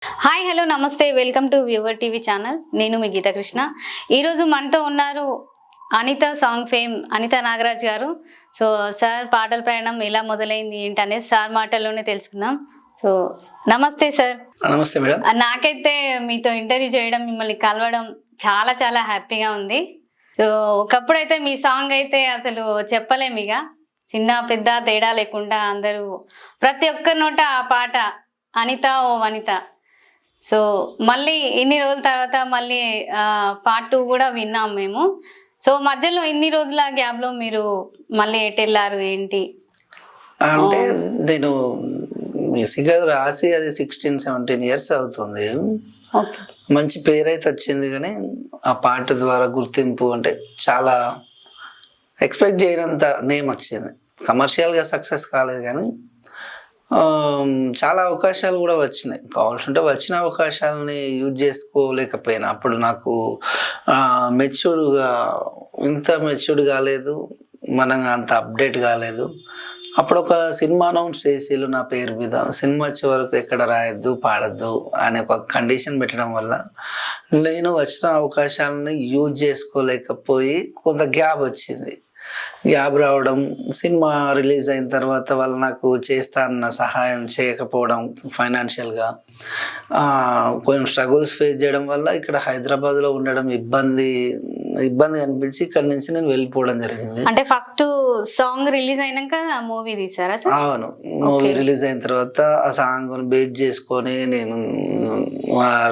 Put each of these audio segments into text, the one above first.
Hi hello నమస్తే welcome to viewer TV channel. నేను మీ గీతా కృష్ణ. ఈరోజు మనతో ఉన్నారు అనిత సాంగ్ ఫేమ్ అనిత నాగరాజ్ గారు. సో సార్ పాటల ప్రయాణం ఎలా మొదలైంది ఏంటనేది సార్ మాటల్లోనే తెలుసుకుందాం. సో నమస్తే సార్. నమస్తే మేడం. నాకైతే మీతో ఇంటర్వ్యూ చేయడం, మిమ్మల్ని కలవడం చాలా చాలా హ్యాపీగా ఉంది. సో ఒకప్పుడైతే మీ సాంగ్ అయితే అసలు చెప్పలేము, ఇక చిన్న పెద్ద తేడా లేకుండా అందరూ ప్రతి ఒక్కరి నోట ఆ పాట అనిత ఓ వనిత. సో మళ్ళీ ఇన్ని రోజుల తర్వాత మళ్ళీ పార్ట్ 2 కూడా విన్నాం మేము. సో మధ్యలో ఇన్ని రోజుల గ్యాప్లో మీరు మళ్ళీ ఎటు వెళ్ళారు ఏంటి? అంటే నేను మ్యూజిక్ రాసి అది 16-17 ఇయర్స్ అవుతుంది. మంచి పేరు అయితే వచ్చింది, కానీ ఆ పాట ద్వారా గుర్తింపు అంటే చాలా ఎక్స్పెక్ట్ చేయనంత నేమ్ వచ్చింది. కమర్షియల్గా సక్సెస్ కాలేదు, కానీ చాలా అవకాశాలు కూడా వచ్చినాయి. కావాల్సింటే వచ్చిన అవకాశాలని యూజ్ చేసుకోలేకపోయినా. అప్పుడు నాకు ఇంత మెచ్యూర్డ్ కాలేదు, మనం అంత అప్డేట్ కాలేదు. అప్పుడు ఒక సినిమా అనౌన్స్ చేసేలు నా పేరు మీద, సినిమా వచ్చే వరకు ఎక్కడ రాయొద్దు పాడద్దు అనే ఒక కండిషన్ పెట్టడం వల్ల నేను వచ్చిన అవకాశాలని యూజ్ చేసుకోలేకపోయి కొంత గ్యాప్ వచ్చింది. గ్యాప్ రావడం, సినిమా రిలీజ్ అయిన తర్వాత వాళ్ళు నాకు చేస్తా అన్న సహాయం చేయకపోవడం, ఫైనాన్షియల్గా కొంచెం స్ట్రగుల్స్ ఫేస్ చేయడం వల్ల ఇక్కడ హైదరాబాద్లో ఉండడం ఇబ్బంది అనిపించి ఇక్కడి నుంచి నేను వెళ్ళిపోవడం జరిగింది. అంటే ఫస్ట్ సాంగ్ రిలీజ్ అయినాక మూవీ తీసారా? అవును, మూవీ రిలీజ్ అయిన తర్వాత ఆ సాంగ్ బేస్ చేసుకొని నేను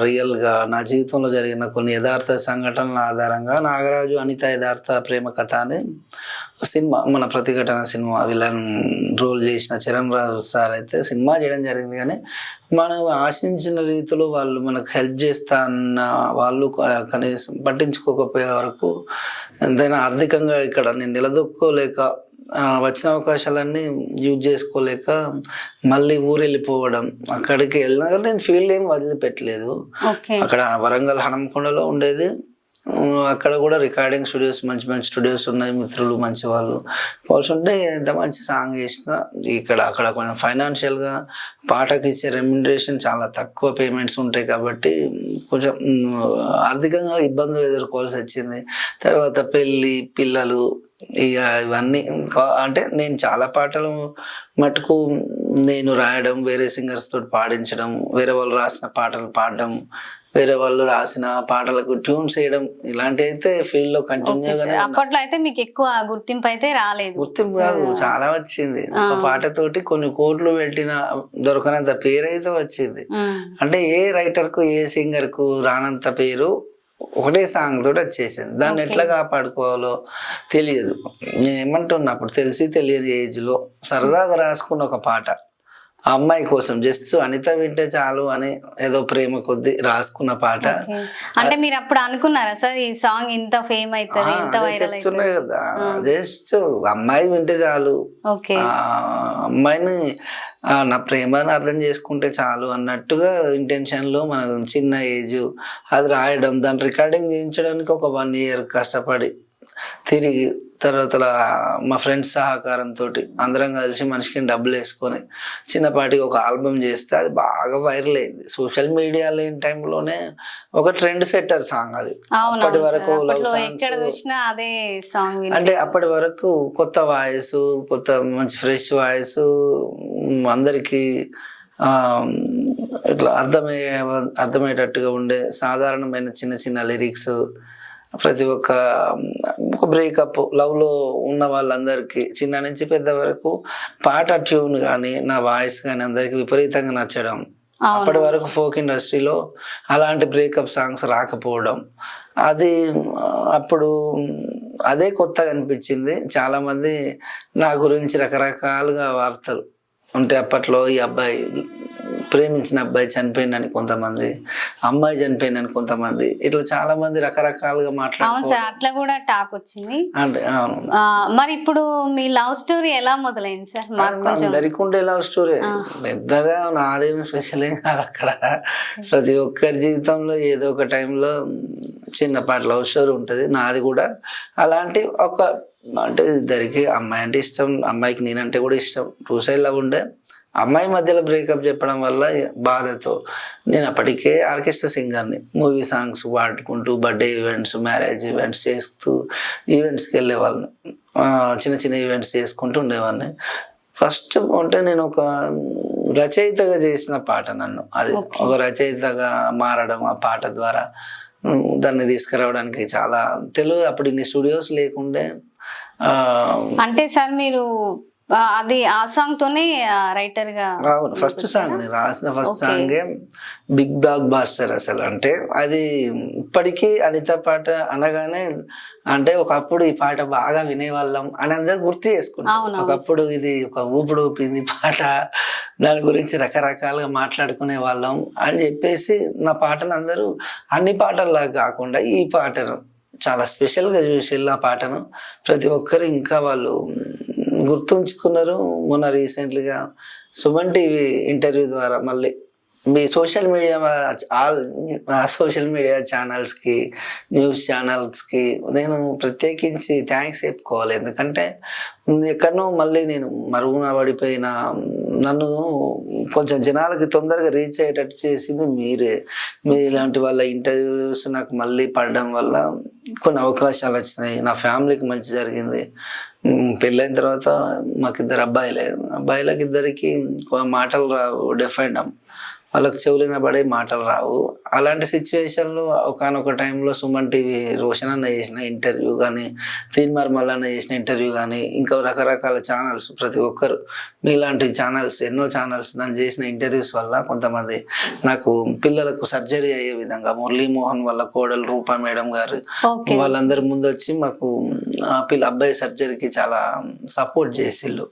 రియల్గా నా జీవితంలో జరిగిన కొన్ని యథార్థ సంఘటనల ఆధారంగా నాగరాజు అనిత యథార్థ ప్రేమ కథ అని సినిమా, మన ప్రతిఘటన సినిమా విలన్ రోల్ చేసిన చరణ్ రాజు సార్ అయితే సినిమా చేయడం జరిగింది. కానీ మనం ఆశించిన రీతిలో వాళ్ళు మనకు హెల్ప్ చేస్తా అన్న వాళ్ళు కనీసం పట్టించుకోకపోయే వరకు ఎంతైనా ఆర్థికంగా ఇక్కడ నేను నిలదొక్కోలేక, వచ్చిన అవకాశాలన్నీ యూజ్ చేసుకోలేక మళ్ళీ ఊరు వెళ్ళిపోవడం. అక్కడికి వెళ్ళినా నేను ఫీల్డ్ ఏం వదిలిపెట్టలేదు. అక్కడ వరంగల్ హనంకొండలో ఉండేది. అక్కడ కూడా రికార్డింగ్ స్టూడియోస్, మంచి మంచి స్టూడియోస్ ఉన్నాయి, మిత్రులు మంచి వాళ్ళు కావాల్సి ఉంటే ఎంత మంచి సాంగ్ చేసినా అక్కడ కొంచెం ఫైనాన్షియల్గా పాటకి ఇచ్చే రెమ్యునరేషన్ చాలా తక్కువ పేమెంట్స్ ఉంటాయి కాబట్టి కొంచెం ఆర్థికంగా ఇబ్బందులు ఎదుర్కోవాల్సి వచ్చింది. తర్వాత పెళ్ళి, పిల్లలు, ఇక ఇవన్నీ అంటే నేను చాలా పాటలు మటుకు నేను రాయడం, వేరే సింగర్స్ తోటి పాడించడం, వేరే వాళ్ళు రాసిన పాటలు పాడడం, వేరే వాళ్ళు రాసిన పాటలకు ట్యూన్స్ వేయడం, ఇలాంటి అయితే ఫీల్డ్ లో కంటిన్యూగానే. అప్పట్లో అయితే మీకు ఎక్కువ గుర్తింపు అయితే రాలేదు? గుర్తింపు కాదు, చాలా వచ్చింది. ఒక పాటతోటి కొన్ని కోట్లు పెట్టిన దొరకనంత పేరు అయితే వచ్చింది. అంటే ఏ రైటర్ కు, ఏ సింగర్ కు రానంత పేరు ఒకటే సాంగ్ తోటి వచ్చేసింది. దాన్ని ఎట్లా కాపాడుకోవాలో తెలియదు. నేను ఏమంటున్నా, అప్పుడు తెలిసి తెలియని ఏజ్ లో సరదాగా రాసుకున్న ఒక పాట, ఆ అమ్మాయి కోసం జస్ట్ అనిత వింటే చాలు అని ఏదో ప్రేమ కొద్ది రాసుకున్న పాట. అంటే మీరు అప్పుడు అనుకున్నారా సార్ ఈ సాంగ్ ఇంత ఫేమ్ అవుతుంది, ఇంత వైరల్ అవుతుంది? చెప్తున్నా కదా, జస్ట్ అమ్మాయి వింటే చాలు, అమ్మాయిని నా ప్రేమని అర్థం చేసుకుంటే చాలు అన్నట్టుగా ఇంటెన్షన్లో మనకు చిన్న ఏజ్ అది రాయడం, దాన్ని రికార్డింగ్ చేయించడానికి ఒక 1 year కష్టపడి తిరిగి తర్వాత మా ఫ్రెండ్స్ సహకారంతో అందరం కలిసి మనిషికి డబ్బులు వేసుకొని చిన్నపాటికి ఒక ఆల్బమ్ చేస్తే అది బాగా వైరల్ అయింది. సోషల్ మీడియా లేని టైంలోనే ఒక ట్రెండ్ సెట్టర్ సాంగ్ అది. అప్పటి వరకు లవ్ సాంగ్స్ అంటే అప్పటి వరకు కొత్త వాయిస్, కొత్త మంచి ఫ్రెష్ వాయిస్, అందరికీ ఇట్లా అర్థమయ్యేటట్టుగా ఉండే సాధారణమైన చిన్న చిన్న లిరిక్స్, ప్రతి ఒక్క బ్రేకప్ లవ్లో ఉన్న వాళ్ళందరికీ చిన్న నుంచి పెద్ద వరకు పాట ట్యూన్ కానీ నా వాయిస్ కానీ అందరికి విపరీతంగా నచ్చడం. అప్పటి వరకు ఫోక్ ఇండస్ట్రీలో అలాంటి బ్రేకప్ సాంగ్స్ రాకపోవడం, అది అప్పుడు అదే కొత్తగా అనిపించింది. చాలామంది నా గురించి రకరకాలుగా వార్తలు ఉంటే, అప్పట్లో ఈ అబ్బాయి ప్రేమించిన అబ్బాయి చనిపోయిందని కొంతమంది, అమ్మాయి చనిపోయిందని కొంతమంది, ఇట్లా చాలా మంది రకరకాలుగా మాట్లాడుతున్నారు. అట్లా కూడా టాక్ వచ్చింది. అంటే మరి ఇప్పుడు మీ లవ్ స్టోరీ ఎలా మొదలైంది సార్? అందరికి ఉండే లవ్ స్టోరీ, పెద్దగా నాదేమి స్పెషల్ ఏం కాదు. అక్కడ ప్రతి ఒక్కరి జీవితంలో ఏదో ఒక టైంలో చిన్నపాటి లవ్ స్టోరీ ఉంటుంది. నాది కూడా అలాంటి అంటే ఇద్దరికి అమ్మాయి అంటే ఇష్టం, అమ్మాయికి నేనంటే కూడా ఇష్టం. 2 side లవ్ ఉండే. అమ్మాయి మధ్యలో బ్రేకప్ చెప్పడం వల్ల బాధతో నేను అప్పటికే ఆర్కెస్ట్రా సింగర్ని. మూవీ సాంగ్స్ పాడుకుంటూ బర్త్డే ఈవెంట్స్, మ్యారేజ్ ఈవెంట్స్ చేస్తూ ఈవెంట్స్కి వెళ్ళేవాళ్ళని. చిన్న చిన్న ఈవెంట్స్ చేసుకుంటూ ఉండేవాడిని. ఫస్ట్ అంటే నేను ఒక రచయితగా చేసిన పాట నన్ను, అది ఒక రచయితగా మారడం ఆ పాట ద్వారా దాన్ని తీసుకురావడానికి చాలా తెలుగు. అప్పుడు ఇన్ని స్టూడియోస్ లేకుండే. అంటే సార్ మీరు అది ఆ సాంగ్ తోనే రైటర్ గా? అవును, ఫస్ట్ సాంగ్ నేను రాసిన ఫస్ట్ సాంగే బిగ్ బ్లాక్ బాస్టర్ అసలు. అంటే అది ఇప్పటికీ అనిత పాట అనగానే అంటే ఒకప్పుడు ఈ పాట బాగా వినేవాళ్ళం అని అందరు గుర్తు చేసుకుంటాం. ఒకప్పుడు ఇది ఒక ఊపుడు ఊపింది పాట, దాని గురించి రకరకాలుగా మాట్లాడుకునే వాళ్ళం అని చెప్పేసి నా పాటను అందరూ అన్ని పాటల్లా కాకుండా ఈ పాటను చాలా స్పెషల్గా చూసి ఆ పాటను ప్రతి ఒక్కరు ఇంకా వాళ్ళు గుర్తుంచుకున్నారు. మొన్న రీసెంట్లీగా సుమన్ టీవీ ఇంటర్వ్యూ ద్వారా మళ్ళీ మీ సోషల్ మీడియా సోషల్ మీడియా ఛానల్స్కి, న్యూస్ ఛానల్స్కి నేను ప్రత్యేకించి థ్యాంక్స్ చెప్పుకోవాలి. ఎందుకంటే ఎక్కడనో మళ్ళీ నేను మరుగున పడిపోయిన నన్ను కొంచెం జనాలకి తొందరగా రీచ్ అయ్యేటట్టు చేసింది మీరే. మీ ఇలాంటి వాళ్ళ ఇంటర్వ్యూస్ నాకు మళ్ళీ పడడం వల్ల కొన్ని అవకాశాలు వచ్చినాయి. నా ఫ్యామిలీకి మంచి జరిగింది. పెళ్ళైన తర్వాత మాకు ఇద్దరు అబ్బాయిలకి ఇద్దరికి మాటలు రావు, డెఫైండ్ వాళ్ళకి చెవులిన పడే మాటలు రావు. అలాంటి సిచ్యువేషన్లో ఒకనొక టైంలో సుమన్ టీవీ రోషన్ అన్న చేసిన ఇంటర్వ్యూ కానీ, తీన్మార్ మల్లన్న చేసిన ఇంటర్వ్యూ కానీ, ఇంకా రకరకాల ఛానల్స్ ప్రతి ఒక్కరు మీలాంటి ఛానల్స్ ఎన్నో ఛానల్స్ నన్ను చేసిన ఇంటర్వ్యూస్ వల్ల కొంతమంది నాకు పిల్లలకు సర్జరీ అయ్యే విధంగా మురళీమోహన్ వాళ్ళ కోడలు రూపా మేడం గారు వాళ్ళందరి ముందు వచ్చి మాకు అబ్బాయి సర్జరీకి చాలా సపోర్ట్ చేసిళ్ళు.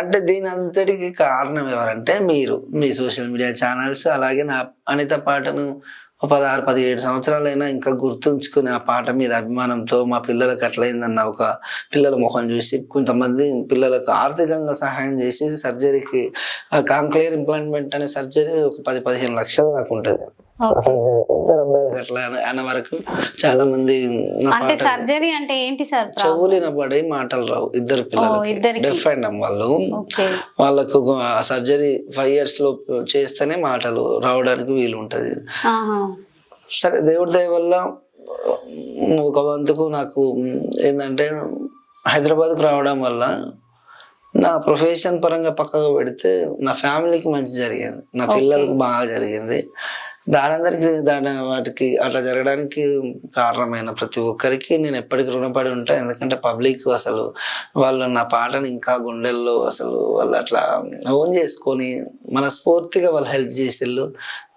అంటే దీని అంతటికి కారణం ఎవరంటే మీరు, మీ సోషల్ మీడియా ఛానల్స్. అలాగే నా అనిత పాటను 16-17 సంవత్సరాలైనా ఇంకా గుర్తుంచుకుని ఆ పాట మీద అభిమానంతో మా పిల్లలకు అట్లయిందన్న ఒక పిల్లల ముఖం చూసి కొంతమంది పిల్లలకు ఆర్థికంగా సహాయం చేసి సర్జరీకి కాంక్లియర్ ఇంప్లాంట్మెంట్ అనే సర్జరీ ఒక 10-15 లక్షలు దాకా ఉంటుంది. అట్లా అన్న వరకు చాలా మంది సర్జరీ అంటే ఏంటి సార్? చెవులిన పడే మాటలు రావు ఇద్దరు పిల్లలు, డెఫ్ అండ్ వాళ్ళు. వాళ్ళకు సర్జరీ 5 years లో చేస్తేనే మాటలు రావడానికి వీలు ఉంటది. సరే, దేవుడి దయ వల్ల ఒక వంతుకు నాకు ఏంటంటే హైదరాబాద్కు రావడం వల్ల నా ప్రొఫెషన్ పరంగా పక్కకు పెడితే నా ఫ్యామిలీకి మంచి జరిగింది, నా పిల్లలకు బాగా జరిగింది. వాటికి అట్లా జరగడానికి కారణమైన ప్రతి ఒక్కరికి నేను ఎప్పటికీ రుణపడి ఉంటాను. ఎందుకంటే పబ్లిక్ అసలు వాళ్ళు నా పాటను ఇంకా గుండెల్లో అసలు వాళ్ళు అట్లా ఓన్ చేసుకొని మనస్ఫూర్తిగా వాళ్ళు హెల్ప్ చేసేళ్ళు.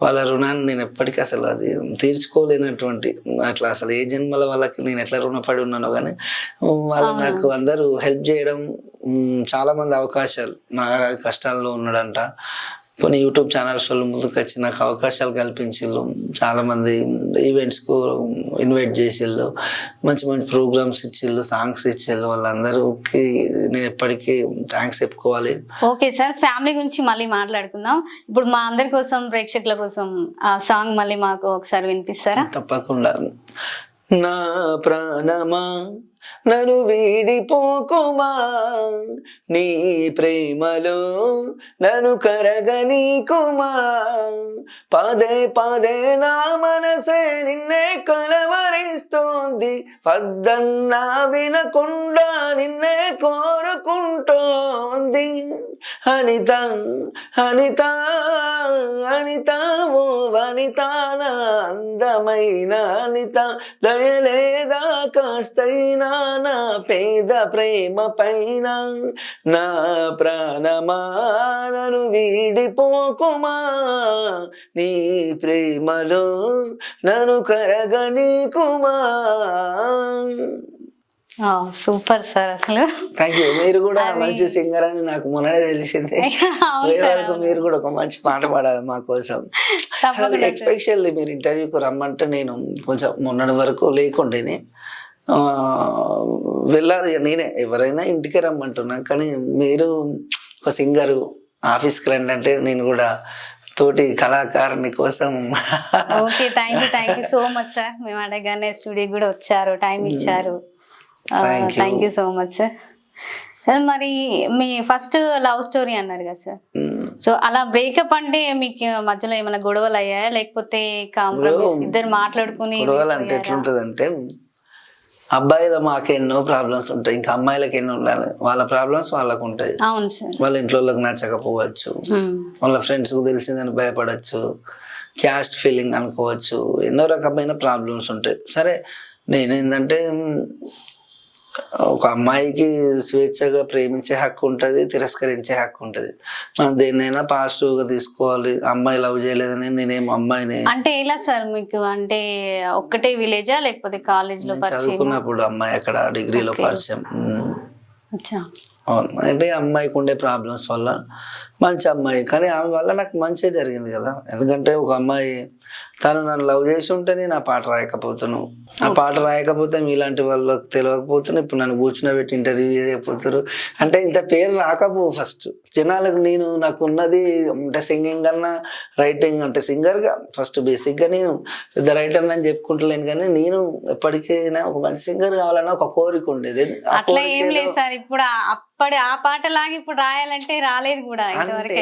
వాళ్ళ రుణాన్ని నేను ఎప్పటికీ అసలు అది తీర్చుకోలేనటువంటి అట్లా అసలు ఏ జన్మల వాళ్ళకి నేను ఎట్లా రుణపడి ఉన్నానో కానీ వాళ్ళు నాకు అందరూ హెల్ప్ చేయడం, చాలా మంది అవకాశాలు నా కష్టాల్లో ఉన్నాడంట కొన్ని యూట్యూబ్ ఛానల్స్ వాళ్ళు ముందుకు వచ్చి నాకు అవకాశాలు కల్పించిళ్ళు. చాలామంది ఈవెంట్స్కు ఇన్వైట్ చేసిళ్ళు, మంచి మంచి ప్రోగ్రామ్స్ ఇచ్చిళ్ళు, సాంగ్స్ ఇచ్చిళ్ళు. వాళ్ళందరికీ నేను ఎప్పటికీ థ్యాంక్స్ చెప్పుకోవాలి. ఓకే సార్, ఫ్యామిలీ గురించి మళ్ళీ మాట్లాడుకుందాం. ఇప్పుడు మా అందరి కోసం, ప్రేక్షకుల కోసం ఆ సాంగ్ మళ్ళీ మాకు ఒకసారి వినిపిస్తారా? తప్పకుండా. నా ప్రాణమా నన్ను వీడిపోకుమా, నీ ప్రేమలో నన్ను కరగనీకుమా, పదే పదే నా మనసే నిన్నే కలవరిస్తోంది, వద్దన్నా వినకుండా నిన్నే కోరుకుంటోంది. అనిత అనిత అనిత ఓ వనిత, నా అందమైన అనిత, దయలేదా కాస్తైనా నా పేద ప్రేమ పైన, నా ప్రాణమా నన్ను వీడిపోకుమా, నీ ప్రేమలో నన్ను కరగనీకుమా. సూపర్ సార్, అసలు థ్యాంక్ యూ. మీరు కూడా మంచి సింగర్ అని నాకు మొన్ననే తెలిసింది. వరకు మీరు కూడా ఒక మంచి పాట పాడాలి మా కోసం. ఎస్పెషల్లీ మీరు ఇంటర్వ్యూకి రమ్మంటే నేను కొంచెం మొన్నటి వరకు లేకుండేనే వెళ్ళాలి. నేనే ఎవరైనా ఇంటికి రమ్మంటున్నా, కానీ మీరు ఒక సింగరు ఆఫీస్కి రండి అంటే నేను కూడా తోటి కళాకారుని కోసం. Okay, thank you so much sir. మేము అడగానే స్టూడియోకి కూడా వచ్చారు, టైం ఇచ్చారు. Thank you so much sir. Sir మరి మీ ఫస్ట్ లవ్ స్టోరీ అన్నారు కదా సార్, సో అలా బ్రేకప్ అంటే మీకు మధ్యలో ఏమైనా గొడవలు అయ్యాయా, లేకపోతే కాంప్రమైజ్ ఇద్దరు మాట్లాడుకుని గొడవలు అంటే ఎట్లుంటదంటే, అబ్బాయిలు మాకు ఎన్నో ప్రాబ్లమ్స్ ఉంటాయి, ఇంకా అమ్మాయిలకు ఎన్నో ఉండాలి, వాళ్ళ ప్రాబ్లమ్స్ వాళ్ళకు ఉంటాయి. అవును సార్. వాళ్ళ ఇంట్లో వాళ్ళకి నచ్చకపోవచ్చు, వాళ్ళ ఫ్రెండ్స్కి తెలిసిందని భయపడచ్చు, క్యాస్ట్ ఫీలింగ్ అనుకోవచ్చు, ఎన్నో రకమైన ప్రాబ్లమ్స్ ఉంటాయి. సరే నేను ఏంటంటే, ఒక అమ్మాయికి స్వేచ్ఛగా ప్రేమించే హక్కు ఉంటుంది, తిరస్కరించే హక్కు ఉంటుంది. మనం దేన్నైనా పాజిటివ్గా తీసుకోవాలి. అమ్మాయి లవ్ చేయలేదని నేనేం అమ్మాయిని అంటే ఎలా సార్ మీకు, అంటే ఒక్కటే విలేజా లేకపోతే కాలేజ్ లో చదువుకున్నప్పుడు అమ్మాయి అక్కడ డిగ్రీలో పరిచయం. అచ్చా. అవును, అంటే అమ్మాయికి ఉండే ప్రాబ్లమ్స్ వల్ల మంచి అమ్మాయి, కానీ ఆమె వల్ల నాకు మంచి జరిగింది కదా. ఎందుకంటే ఒక అమ్మాయి తను నన్ను లవ్ చేసి ఉంటే నేను ఆ పాట రాయకపోతాను, ఆ పాట రాయకపోతే మీలాంటి వాళ్ళకి తెలియకపోతున్నాను, ఇప్పుడు నన్ను కూర్చున్నబెట్టి ఇంటర్వ్యూ చేయకపోతారు అంటే ఇంత పేరు రాకపో. ఫస్ట్ జనాలకు నాకు ఉన్నది అంటే సింగింగ్ అన్నా రైటింగ్, అంటే సింగర్గా ఫస్ట్ బేసిక్గా నేను పెద్ద రైటర్ అని చెప్పుకుంటలేను, కానీ నేను ఎప్పటికైనా ఒక మంచి సింగర్ కావాలన్నా ఒక కోరిక ఉండేది. అట్లా ఏం లేదు సార్, ఇప్పుడు అప్పటి ఆ పాటలాగా ఇప్పుడు రాయాలంటే రాలేదు కూడా. అంటే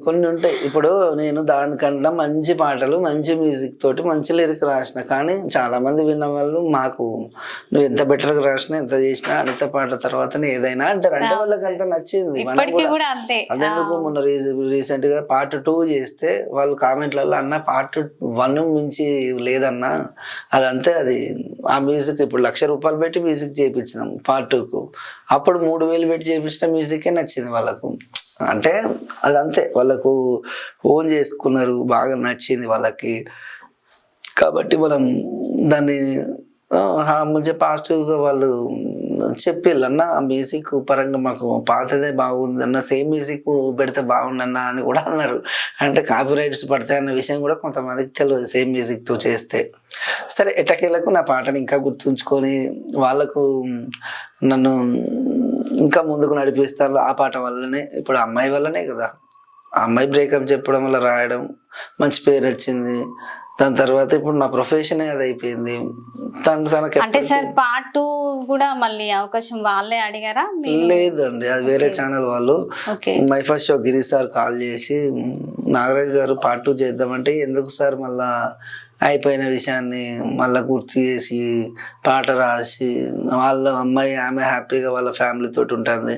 కొన్ని ఉంటాయి. ఇప్పుడు నేను దానికన్నా మంచి పాటలు, మంచి మ్యూజిక్ తోటి మంచి లిరిక్ రాసిన, కానీ చాలా మంది విన్న వాళ్ళు మాకు నువ్వు ఎంత బెటర్గా రాసినా ఎంత చేసినా అనిత పాట తర్వాతనే ఏదైనా అంటారు. అంటే వాళ్ళకి అంత నచ్చింది. అదెందుకు మొన్న రీసెంట్ గా పార్ట్ 2 చేస్తే వాళ్ళు కామెంట్లలో అన్న పార్ట్ 1 మించి లేదన్నా, అదంతే. అది ఆ మ్యూజిక్ ఇప్పుడు ₹1,00,000 పెట్టి మ్యూజిక్ చేయించినాం పార్ట్ 2కు, అప్పుడు 3,000 పెట్టి చేయించిన మ్యూజికే నచ్చింది వాళ్ళకు. అంటే అదంతే, వాళ్ళకు ఓన్ చేసుకున్నారు, బాగా నచ్చింది వాళ్ళకి. కాబట్టి మనం దాన్ని మంచిగా పాజిటివ్గా వాళ్ళు చెప్పిళ్ళన్నా, ఆ మ్యూజిక్ పరంగా మాకు పాతదే బాగుంది అన్న, సేమ్ మ్యూజిక్ పెడితే బాగుండన్నా అని కూడా అన్నారు. అంటే కాపీ రైట్స్ పడతాయి అన్న విషయం కూడా కొంతమందికి తెలియదు సేమ్ మ్యూజిక్తో చేస్తే. సరే ఎట్టకేలకు నా పాటని ఇంకా గుర్తుంచుకొని వాళ్ళకు నన్ను ఇంకా ముందుకు నడిపిస్తారు. ఆ పాట వల్లనే, ఇప్పుడు అమ్మాయి వల్లనే కదా, ఆ అమ్మాయి బ్రేకప్ చెప్పడం వల్ల రాయడం, మంచి పేరు వచ్చింది. దాని తర్వాత ఇప్పుడు నా ప్రొఫెషనే అది అయిపోయింది. అంటే సార్ పార్ట్ 2 కూడా మళ్ళీ అవకాశం వాళ్ళే అడిగారా? లేదండి, అది వేరే ఛానల్ వాళ్ళు. My first show Giri sir call చేసి, నాగరాజు గారు పార్ట్ 2 చేద్దామంటే, ఎందుకు సార్ మళ్ళా అయిపోయిన విషయాన్ని మళ్ళీ గుర్తు చేసి పాట రాసి, వాళ్ళ అమ్మాయి ఆమె హ్యాపీగా వాళ్ళ ఫ్యామిలీతో ఉంటుంది,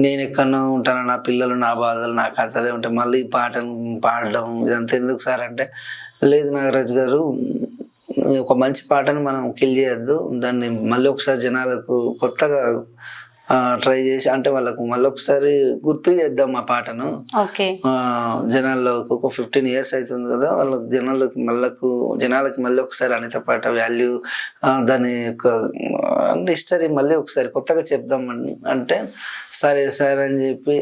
నేను ఎక్కడో ఉంటాను, నా పిల్లలు నా బాధలు నా కథలే ఉంటాయి, మళ్ళీ ఈ పాటను పాడడం ఇదంతా ఎందుకు సార్ అంటే, లేదు నాగరాజు గారు, ఒక మంచి పాటను మనం కిల్ చేయొద్దు, దాన్ని మళ్ళీ ఒకసారి జనాలకు కొత్తగా ట్రై చేసి, అంటే వాళ్ళకు మళ్ళీ ఒకసారి గుర్తు చేద్దాం ఆ పాటను. జనాల్లోకి ఒక 15 years అవుతుంది కదా, వాళ్ళకి జనాలకి మళ్ళీ ఒకసారి అనిత పాట వాల్యూ, దాని యొక్క హిస్టరీ మళ్ళీ ఒకసారి కొత్తగా చెప్దాం అంటే, సరే సరే అని చెప్పి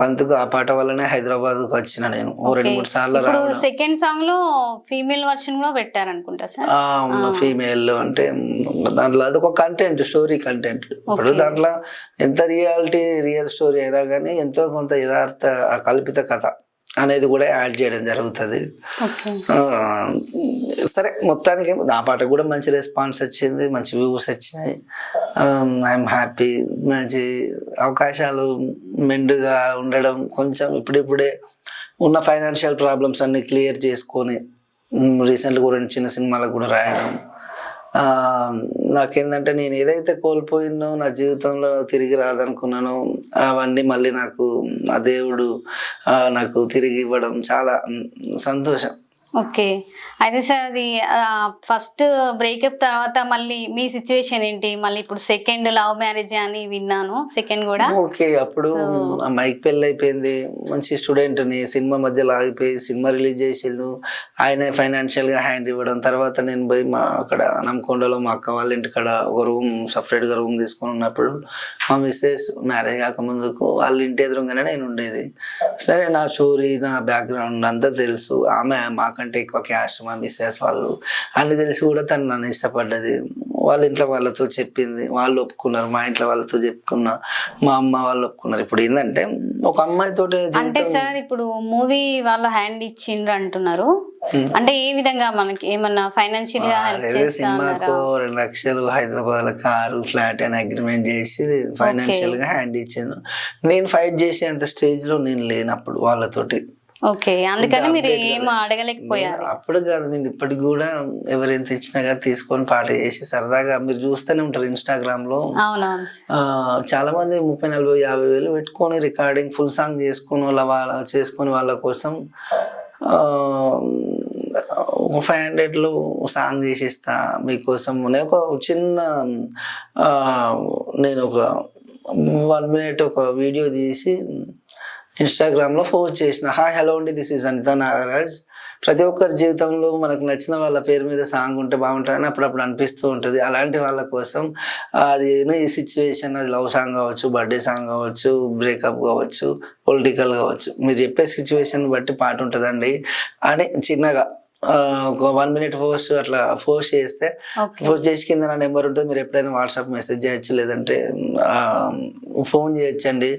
అందుకు ఆ పాట వల్లనే హైదరాబాద్కి వచ్చిన నేను 2-3 సార్లు. సెకండ్ సాంగ్ లో ఫీమేల్ వర్షన్ కూడా పెట్టారనుకుంటా సార్. ఫీమేల్ అంటే దాంట్లో అదొక కంటెంట్, స్టోరీ కంటెంట్. ఇప్పుడు దాంట్లో ఎంత రియల్ స్టోరీ అయినా కానీ ఎంతో కొంత యథార్థ కల్పిత కథ అనేది కూడా యాడ్ చేయడం జరుగుతుంది. సరే మొత్తానికి ఆ పాట కూడా మంచి రెస్పాన్స్ వచ్చింది, మంచి వ్యూస్ వచ్చినాయి. I'm happy. మంచి అవకాశాలు మెండుగా ఉండడం, కొంచెం ఇప్పుడిప్పుడే ఉన్న ఫైనాన్షియల్ ప్రాబ్లమ్స్ అన్ని క్లియర్ చేసుకొని రీసెంట్గా కూడా చిన్న సినిమాలకు కూడా రాయడం. నాకేంటంటే, నేను ఏదైతే కోల్పోయినో నా జీవితంలో తిరిగి రాదనుకున్నానో అవన్నీ మళ్ళీ నాకు ఆ దేవుడు నాకు తిరిగి ఇవ్వడం చాలా సంతోషం. ఓకే. అయితే సార్ అది ఫస్ట్ బ్రేకప్ తర్వాత మళ్ళీ మీ సిచ్యువేషన్ ఏంటి? మళ్ళీ ఇప్పుడు సెకండ్ లవ్ మ్యారేజ్ అని విన్నాను, సెకండ్ కూడా. ఓకే, అప్పుడు అమ్మాయికి పెళ్ళి అయిపోయింది, మంచి స్టూడెంట్ని, సినిమా మధ్యలో ఆగిపోయి సినిమా రిలీజ్ చేసిండు, ఆయన ఫైనాన్షియల్గా హ్యాండ్ ఇవ్వడం. తర్వాత నేను పోయి అక్కడ నమ్మకొండలో మా అక్క వాళ్ళ ఇంటికాడ ఒక రూమ్, సపరేట్గా రూమ్ తీసుకొని ఉన్నప్పుడు మా మిస్సెస్ మ్యారేజ్ కాకముందుకు వాళ్ళ ఇంటి ఎదురుగానే నేను ఉండేది. సరే నా స్టోరీ, నా బ్యాక్గ్రౌండ్ అంతా తెలుసు. ఆమె మాకంటే ఎక్కువ క్యాస్ట్, మా మిస్సెస్ వాళ్ళు అన్ని తెలిసి కూడా తను నన్ను ఇష్టపడ్డది. వాళ్ళ ఇంట్లో వాళ్ళతో చెప్పింది, వాళ్ళు ఒప్పుకున్నారు. మా ఇంట్లో వాళ్ళతో చెప్పుకున్నా, మా అమ్మ వాళ్ళు ఒప్పుకున్నారు. ఇప్పుడు ఏంటంటే ఒక అమ్మాయితో, అంటే సార్ ఇప్పుడు మూవీ వాళ్ళ హ్యాండ్ ఇచ్చిండ్రు అంటున్నారు, అంటే ఏ విధంగా మనకి ఏమన్నా ఫైనాన్షియల్ గా హెల్ప్ అదే చేస్తా సినిమాకు ఉన్నారా? 2 లక్షలు హైదరాబాద్ లో కారు ఫ్లాట్ అని అగ్రిమెంట్ చేసి ఫైనాన్షియల్ గా హ్యాండ్ ఇచ్చాను. నేను ఫైట్ చేసే అంత స్టేజ్ లో నేను లేనప్పుడు వాళ్ళతోటి. ఓకే, అందుకని మీరు update ఏం కాలే. అడగలేకపోయారు. అప్పుడు కాదు, నేను ఇప్పటికి కూడా ఎవరెంత ఇచ్చినా కానీ తీసుకొని పాట చేసి సరదాగా మీరు చూస్తూనే ఉంటారు ఇన్స్టాగ్రామ్ లో. అవునవును. చాలా మంది 30, 40, 50 వేలు పెట్టుకొని రికార్డింగ్ ఫుల్ సాంగ్ చేసుకొని వాళ్ళ కోసం ఒక 500లో సాంగ్ చేసిస్తా మీకోసం. నేను ఒక చిన్న నేను ఒక 1 minute ఒక వీడియో తీసి ఇన్స్టాగ్రామ్లో పోస్ట్ చేసిన. హాయ్ హలో అండి, దిస్ ఈజ్ అనితా నాగరాజ్. ప్రతి ఒక్కరి జీవితంలో మనకు నచ్చిన వాళ్ళ పేరు మీద సాంగ్ ఉంటే బాగుంటుందని అప్పుడప్పుడు అనిపిస్తూ ఉంటుంది. అలాంటి వాళ్ళ కోసం అది ఈ సిచ్యువేషన్, అది లవ్ సాంగ్ కావచ్చు, బర్త్డే సాంగ్ కావచ్చు, బ్రేకప్ కావచ్చు, పొలిటికల్ కావచ్చు, మీరు చెప్పే సిచ్యువేషన్ బట్టి పాట ఉంటుందండి అని చిన్నగా ఒక 1 minute పోస్ట్ అట్లా పోస్ట్ చేస్తే, పోస్ట్ చేసి కింద నా నెంబర్ ఉంటుంది, మీరు ఎప్పుడైనా వాట్సాప్ మెసేజ్ చేయొచ్చు, లేదంటే ఫోన్ చేయొచ్చండి.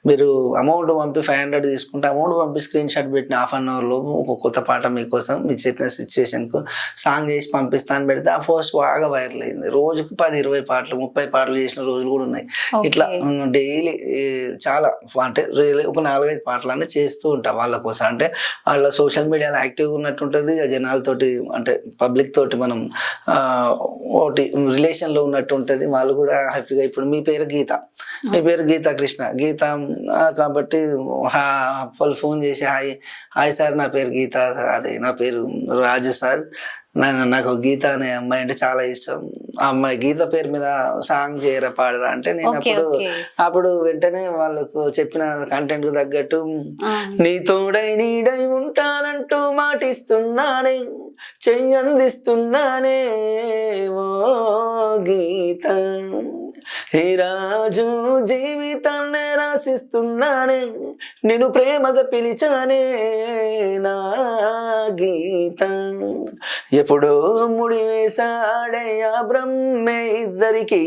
మీరు అమౌంట్ పంపి 500 తీసుకుంటే అమౌంట్ పంపి స్క్రీన్ షాట్ పెట్టిన 1/2 hourలో ఒక కొత్త పాట మీకోసం మీరు చెప్పిన సిచ్యువేషన్కు సాంగ్ చేసి పంపిస్తాను పెడితే ఆ పోస్ట్ బాగా వైరల్ అయింది. రోజుకు 10, 20 పాటలు, 30 పాటలు చేసిన రోజులు కూడా ఉన్నాయి. ఇట్లా డైలీ చాలా అంటే ఒక 4-5 పాటలు అన్నీ చేస్తూ ఉంటాం వాళ్ళ కోసం. అంటే వాళ్ళ సోషల్ మీడియాలో యాక్టివ్గా ఉన్నట్టుంటుంది, జనాలతోటి అంటే పబ్లిక్ తోటి మనం ఒకటి రిలేషన్లో ఉన్నట్టు ఉంటుంది. వాళ్ళు కూడా హ్యాపీగా. ఇప్పుడు మీ పేరు గీత, మీ పేరు గీతా కృష్ణ, గీత కాబట్టి వాళ్ళు ఫోన్ చేసి హాయ్ సార్, నా పేరు గీత, అదే నా పేరు రాజు సార్, నాకు గీత అనే అమ్మాయి అంటే చాలా ఇష్టం, ఆ అమ్మాయి గీత పేరు మీద సాంగ్ చేయరా పాడరా అంటే నేను అప్పుడు వెంటనే వాళ్ళకు చెప్పిన కంటెంట్ కు తగ్గట్టు నీ తోడై నీడై ఉంటానంటూ మాటిస్తున్నానే, చెయ్యందిస్తున్నానే ఓ గీత, హే రాజు జీవితాన్ని రాసిస్తున్నానే, నిన్ను ప్రేమగా పిలిచానే నా గీత, ఎప్పుడో ముడి వేసాడే ఆ బ్రహ్మే ఇద్దరికి,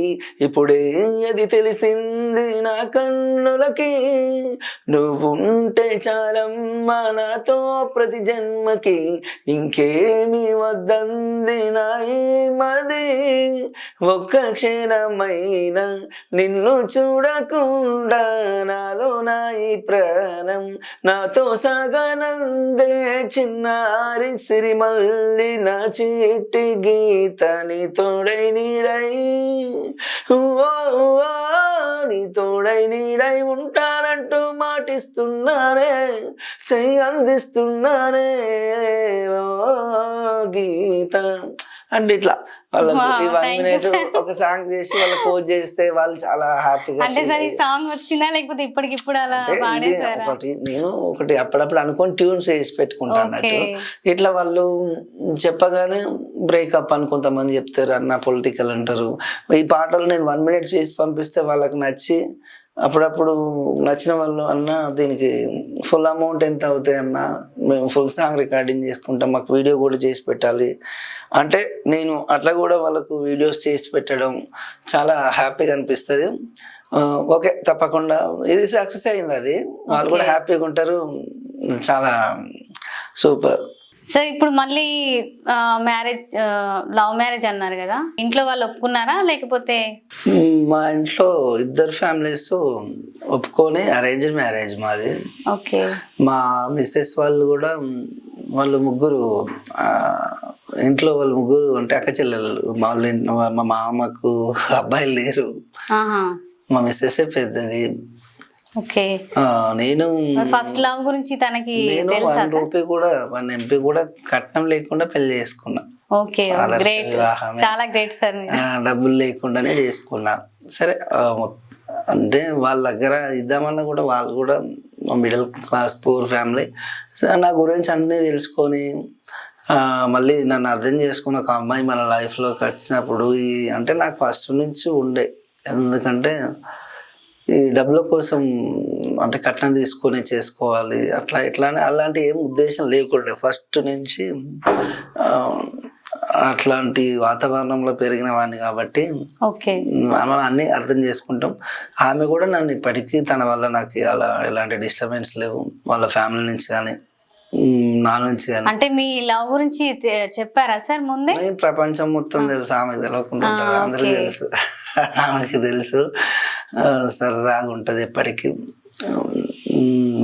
ఇప్పుడే అది తెలిసింది నా కన్నులకి, నువ్వుంటే చాలమ్మా నాతో ప్రతి జన్మకి, ఇంకేమి వద్దంది నా మది, ఒక్క క్షణమైనా నిన్ను చూడకుండా నాలో నా ఈ ప్రాణం నాతో సాగనందే, చిన్నారి సిరిమల్లి నా చిట్టి గీత, నీ తోడై నీడై నీ తోడై నీడై ఉంటానంటూ మాటిస్తున్నానే, చెయ్యి అందిస్తున్నానే ఓ గీత అంటే ఇట్లా వాళ్ళకు ఈ 1 minute ఒక సాంగ్ చేసి వాళ్ళకి పోస్ట్ చేస్తే వాళ్ళు చాలా హ్యాపీగా. అంటే సార్ ఈ సాంగ్ వచ్చిందా లేకపోతే ఇప్పటికిప్పుడు అలా పాడేసారా? నేను అప్పుడప్పుడు అనుకొని ట్యూన్స్ వేసి పెట్టుకుంటా అన్నట్టు. ఇట్లా వాళ్ళు చెప్పగానే బ్రేకప్ అని కొంతమంది చెప్తారు, అన్న పొలిటికల్ అంటారు. ఈ పాటలు నేను 1 minute చేసి పంపిస్తే వాళ్ళకి నచ్చి అప్పుడప్పుడు నచ్చిన వాళ్ళు అన్న దీనికి ఫుల్ అమౌంట్ ఎంత అవుతాయి అన్న, మేము ఫుల్ సాంగ్ రికార్డింగ్ చేసుకుంటాం, మాకు వీడియో కూడా చేసి పెట్టాలి అంటే నేను అట్లా కూడా వాళ్ళకు వీడియోస్ చేసి పెట్టడం చాలా హ్యాపీగా అనిపిస్తుంది. ఓకే, తప్పకుండా ఇది సక్సెస్ అయింది, అది వాళ్ళు కూడా హ్యాపీగా ఉంటారు. చాలా సూపర్. సో ఇప్పుడు మళ్ళీ మ్యారేజ్, లవ్ మ్యారేజ్ అన్నారు కదా, ఇంట్లో వాళ్ళు ఒప్పుకున్నారా లేకపోతే? మా ఇంట్లో ఇద్దరు ఫ్యామిలీస్ ఒప్పుకొని అరేంజ్డ్ మ్యారేజ్ మాది. ఓకే. మా మిస్సెస్ వాళ్ళు కూడా, వాళ్ళు ముగ్గురు ఇంట్లో వాళ్ళు ముగ్గురు అంటే అక్క చెల్లెలు. మా మామకు అబ్బాయిలు లేరు, మా మిస్సెస్ పెద్దది. ఓకే. నేను ఫస్ట్ లవ్ గురించి తనకి నేను 1 రూపీ కూడా 1 MP కూడా కట్నం లేకుండా పెళ్లి చేసుకున్నా. ఓకే, గ్రేట్, చాలా గ్రేట్ సార్. డబ్బులు లేకుండానే చేసుకున్నా. సరే అంటే వాళ్ళ దగ్గర ఇద్దామన్నా కూడా వాళ్ళు కూడా మిడిల్ క్లాస్ పూర్ ఫ్యామిలీ. నా గురించి అన్నీ తెలుసుకొని మళ్ళీ నన్ను అర్థం చేసుకుని ఒక అమ్మాయి మన లైఫ్లోకి వచ్చినప్పుడు అంటే నాకు ఫస్ట్ నుంచి ఉండే, ఎందుకంటే ఈ డబ్బుల కోసం అంటే కట్నం తీసుకొని చేసుకోవాలి అట్లా ఇట్లా అని అలాంటి ఏం ఉద్దేశం లేకుండే ఫస్ట్ నుంచి. అట్లాంటి వాతావరణంలో పెరిగిన వాడిని కాబట్టి మనం అన్ని అర్థం చేసుకుంటాం. ఆమె కూడా నన్ను ఇప్పటికీ తన వల్ల నాకు అలా ఎలాంటి డిస్టర్బెన్స్ లేవు వాళ్ళ ఫ్యామిలీ నుంచి కానీ. నా నుంచి కానీ అంటే మీ లవ్ గురించి చెప్పారా సార్ ముందే? ప్రపంచం మొత్తం తెలుసు, ఆమెకు తెలియకుండా ఉంటుంది, అందరికీ తెలుసు. ఆమెకి తెలుసు. సరదాగా ఉంటుంది ఎప్పటికీ.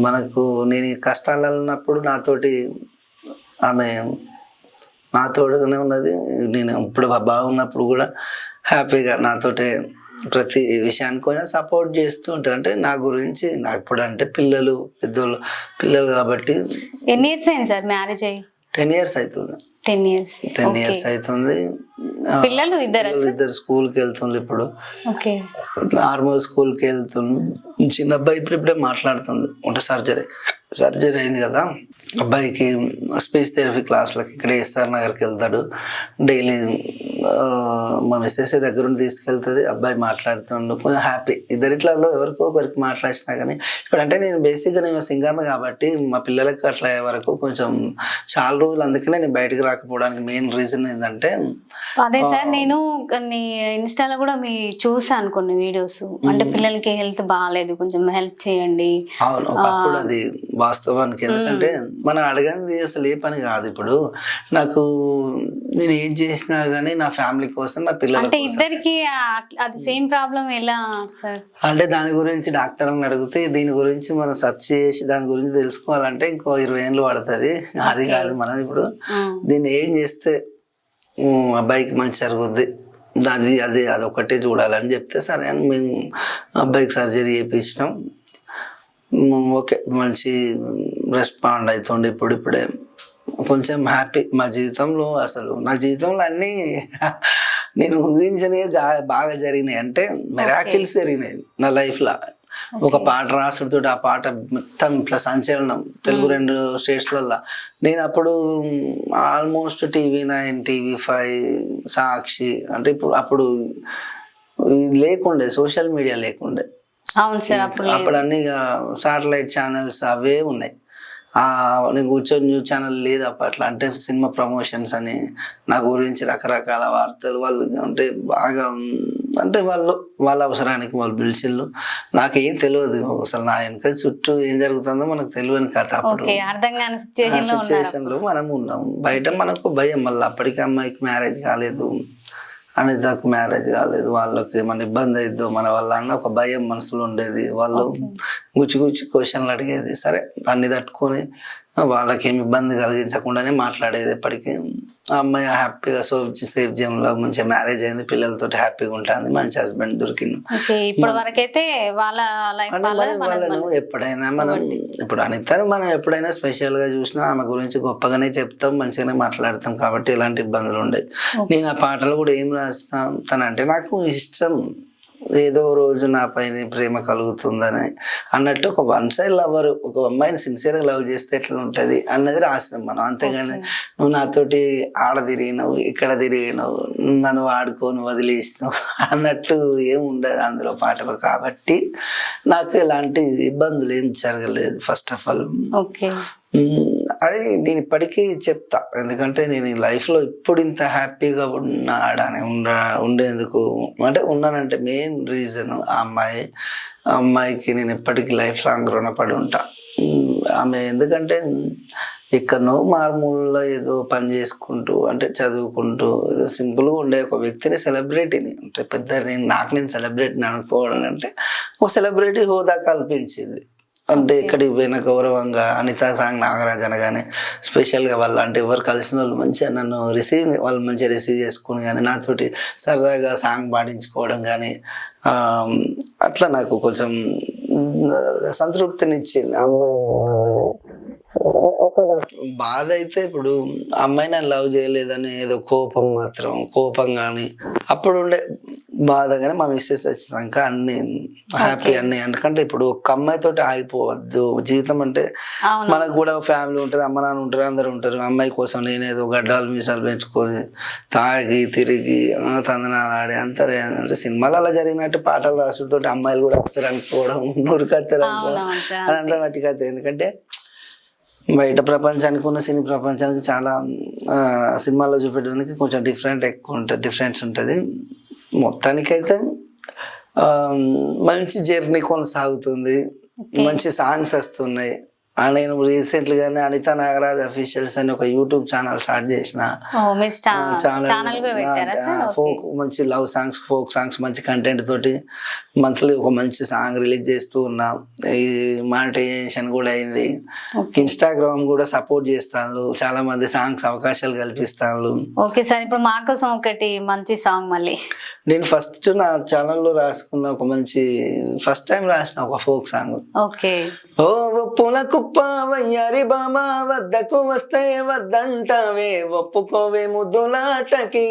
మనకు నేను ఈ కష్టాలు ఉన్నప్పుడు నాతోటి ఆమె నాతోడుగానే ఉన్నది. నేను ఇప్పుడు బాగున్నప్పుడు కూడా హ్యాపీగా నాతోటే ప్రతి విషయానికి కొంచెం సపోర్ట్ చేస్తూ ఉంటుంది. అంటే నా గురించి నాకు ఇప్పుడు అంటే పిల్లలు కాబట్టి. ఎన్ని ఇయర్స్ అయింది సార్ మ్యారేజ్ అయ్యి? 10 years అవుతుంది. 10 years. 10 years అవుతుంది. పిల్లలు ఇద్దరు స్కూల్కి వెళ్తుంది ఇప్పుడు. ఓకే. నార్మల్ స్కూల్కి వెళ్తుంది. చిన్న అబ్బాయి ఇప్పుడే మాట్లాడుతుంది. అంటే సర్జరీ అయింది కదా అబ్బాయికి. స్పీచ్ థెరపీ క్లాసులకి ఇక్కడ ఎస్ఆర్ నగర్కి వెళ్తాడు డైలీ. మా మిస్సెస్ దగ్గరుండి తీసుకెళ్తుంది. అబ్బాయి మాట్లాడుతుండు, కొంచెం హ్యాపీ. ఇద్దరిట్లలో ఎవరికో ఒకరికి మాట్లాడినా కానీ ఇప్పుడంటే నేను బేసిక్గా నేను సింగర్ను కాబట్టి మా పిల్లలకి అట్లా అయ్యే వరకు కొంచెం చాలా రోజులు, అందుకనే నేను బయటకు రాకపోవడానికి మెయిన్ రీజన్ ఏంటంటే అదే సార్, నేను కొన్ని ఇన్స్టాలో కూడా మీ చూసాను కొన్ని వీడియోస్. అంటే పిల్లలకి హెల్త్ బాగాలేదు, కొంచెం హెల్ప్ చేయండి. అవును, ఒకప్పుడు అది వాస్తవానికి. ఎందుకంటే మనం అడగంది అసలు ఏ పని కాదు. ఇప్పుడు నాకు నేను ఏం చేసినా కానీ నా ఫ్యామిలీ కోసం, నా పిల్లల అంటే కోసం. ఇద్దరికి అది సేమ్ ప్రాబ్లం ఎలా సార్? అంటే దాని గురించి డాక్టర్ని అడిగితే దీని గురించి మనం సెర్చ్ చేసి దాని గురించి తెలుసుకోవాలంటే ఇంకో 20 ఏళ్ళు పడుతుంది. అది కాదు, మనం ఇప్పుడు దీన్ని ఏం చేస్తే అబ్బాయికి మంచి జరుగుద్ది, అదొకటే చూడాలని చెప్తే సరే అని మేము అబ్బాయికి సర్జరీ చేయించినాం. ఓకే, మంచి రెస్పాండ్ అవుతుండే. ఇప్పుడే కొంచెం హ్యాపీ. మా జీవితంలో అసలు నా జీవితంలో అన్నీ నేను ఊహించనివి బాగా జరిగినాయి. అంటే మిరాకిల్స్ జరిగినాయి నా లైఫ్లో. ఒక పాట రాసుడుతో ఆ పాట మొత్తం ఇట్లా సంచలనం తెలుగు 2 స్టేట్స్లలో. నేను అప్పుడు ఆల్మోస్ట్ TV9, TV5, సాక్షి, అంటే అప్పుడు లేకుండే, సోషల్ మీడియా లేకుండే. అవును సార్. అప్పుడు అన్ని శాటిలైట్ ఛానల్స్ అవే ఉన్నాయి. నేను కూర్చొని న్యూస్ ఛానల్ లేదు అప్పట్లో. అంటే సినిమా ప్రమోషన్స్ అని నా గురించి రకరకాల వార్తలు వాళ్ళు అంటే బాగా, అంటే వాళ్ళ అవసరానికి వాళ్ళు పిలిచిళ్ళు. నాకేం తెలియదు అసలు, నా వెనక చుట్టూ ఏం జరుగుతుందో మనకు తెలియని కథ. అప్పుడు సిచ్యువేషన్లో మనం ఉన్నాం. బయట మనకు భయం. మళ్ళీ అప్పటికి అమ్మాయికి మ్యారేజ్ కాలేదు, అనితకు మ్యారేజ్ కాలేదు, వాళ్ళకి ఏమైనా ఇబ్బంది అయిద్దో మన వల్ల అన్న ఒక భయం మనసులో ఉండేది. వాళ్ళు గుచ్చి క్వశ్చన్లు అడిగేది. సరే అన్ని తట్టుకొని వాళ్ళకి ఏమి ఇబ్బంది కలిగించకుండానే మాట్లాడేది ఎప్పటికీ. ఆ అమ్మాయి హ్యాపీగా సేఫ్ జీవనంలో మంచిగా మ్యారేజ్ అయింది, పిల్లలతో హ్యాపీగా ఉంటుంది, మంచి హస్బెండ్ దొరికింది. ఇప్పటి వరకైతే వాళ్ళను ఎప్పుడైనా మనం ఇప్పుడు అనితను మనం ఎప్పుడైనా స్పెషల్గా చూసినా ఆమె గురించి గొప్పగానే చెప్తాం, మంచిగానే మాట్లాడతాం. కాబట్టి ఎలాంటి ఇబ్బందులు ఉండేవి. నేను ఆ పాటలు కూడా ఏం రాసిన తనంటే నాకు ఇష్టం, ఏదో రోజు నా పైన ప్రేమ కలుగుతుందని అన్నట్టు ఒక వన్ సైడ్ లవర్, ఒక అమ్మాయిని సిన్సియర్గా లవ్ చేస్తే ఎట్లా ఉంటుంది అన్నది రాసినాం మనం. అంతేగాని నువ్వు నాతోటి ఆడ తిరిగినావు, ఇక్కడ తిరిగినావు, నన్ను వాడుకొని వదిలేసినావు అన్నట్టు ఏం ఉండదు అందులో పాటలు. కాబట్టి నాకు ఎలాంటి ఇబ్బందులు ఏం జరగలేదు ఫస్ట్ ఆఫ్ ఆల్. అది నేను ఇప్పటికీ చెప్తా. ఎందుకంటే నేను ఈ లైఫ్లో ఇప్పుడు ఇంత హ్యాపీగా ఉన్నాడని ఉండేందుకు అంటే ఉన్నానంటే మెయిన్ రీజన్ ఆ అమ్మాయికి నేను ఎప్పటికీ లైఫ్ లాంగ్ రుణపడి ఉంటా. ఆమె ఎందుకంటే ఎక్కడనో మారుమూలలో ఏదో పని చేసుకుంటూ, అంటే చదువుకుంటూ ఏదో సింపుల్గా ఉండే ఒక వ్యక్తిని, సెలబ్రిటీని, అంటే పెద్ద నేను సెలబ్రిటీని అనుకోవడం అంటే ఒక సెలబ్రిటీ హోదా కల్పించింది. అంటే ఇక్కడికి పోయిన గౌరవంగా అనితా సాంగ్ నాగరాజ్ అనగానే స్పెషల్గా వాళ్ళు అంటే ఎవరు కలిసిన వాళ్ళు మంచిగా నన్ను వాళ్ళు మంచిగా రిసీవ్ చేసుకుని కానీ నాతోటి సరదాగా సాంగ్ పాడించుకోవడం కానీ అట్లా నాకు కొంచెం సంతృప్తినిచ్చింది. బాధ అయితే ఇప్పుడు అమ్మాయి నన్ను లవ్ చేయలేదని ఏదో కోపం కానీ అప్పుడు ఉండే బాధ. కానీ మా మిస్సెస్ వచ్చినాక అన్ని హ్యాపీ అన్ని. ఎందుకంటే ఇప్పుడు ఒక అమ్మాయితో ఆగిపోవద్దు జీవితం. అంటే మనకు కూడా ఫ్యామిలీ ఉంటుంది, అమ్మ నాన్న ఉంటారు, అందరు ఉంటారు. అమ్మాయి కోసం నేనేదో గడ్డాలు మీసాలు పెంచుకొని తాగి తిరిగి తందనాలు ఆడి అంతరే అంటే సినిమాలు అలా జరిగినట్టు పాటలు రాసులతో అమ్మాయిలు కూడా వస్తారు అనుకోవడం, నూరుకత్తారు అనుకోవడం, అదంతా వాటి కథ. ఎందుకంటే బయట ప్రపంచానికి ఉన్న సినీ ప్రపంచానికి చాలా సినిమాల్లో చూపెట్టడానికి కొంచెం డిఫరెన్స్ ఉంటుంది. మొత్తానికైతే మంచి జర్నీ కొనసాగుతుంది, మంచి సాంగ్స్ వస్తున్నాయి. నేను రీసెంట్ గానే అనిత నాగరాజ్ అఫీషియల్స్ అని ఒక యూట్యూబ్ ఛానల్ స్టార్ట్ చేసిన. మీరు ఛానల్ కూడా పెట్టారా సార్? ఫోక్ మంచి లవ్ సాంగ్స్, ఫోక్ సాంగ్స్, మంచి కంటెంట్ తోటి మంత్లీ ఒక మంచి సాంగ్ రిలీజ్ చేస్తూ ఉన్నా. ఈ మానిటైజేషన్ కూడా అయింది. ఇన్స్టాగ్రామ్ కూడా సపోర్ట్ చేస్తాను, చాలా మంది సాంగ్స్ అవకాశాలు కల్పిస్తాను. ఓకే సార్, ఇప్పుడు మా కోసం ఒకటి మంచి సాంగ్ మళ్ళీ. నేను ఫస్ట్ నా ఛానల్లో రాసుకున్న ఒక మంచి ఫస్ట్ టైం రాసిన ఒక ఫోక్ సాంగ్. ఓకే. ఓ ఒప్పుల కుప్ప వయ్యారి బామా వద్దకు వస్తే వద్దంటావే, ఒప్పుకోవే ముద్దులాటకి,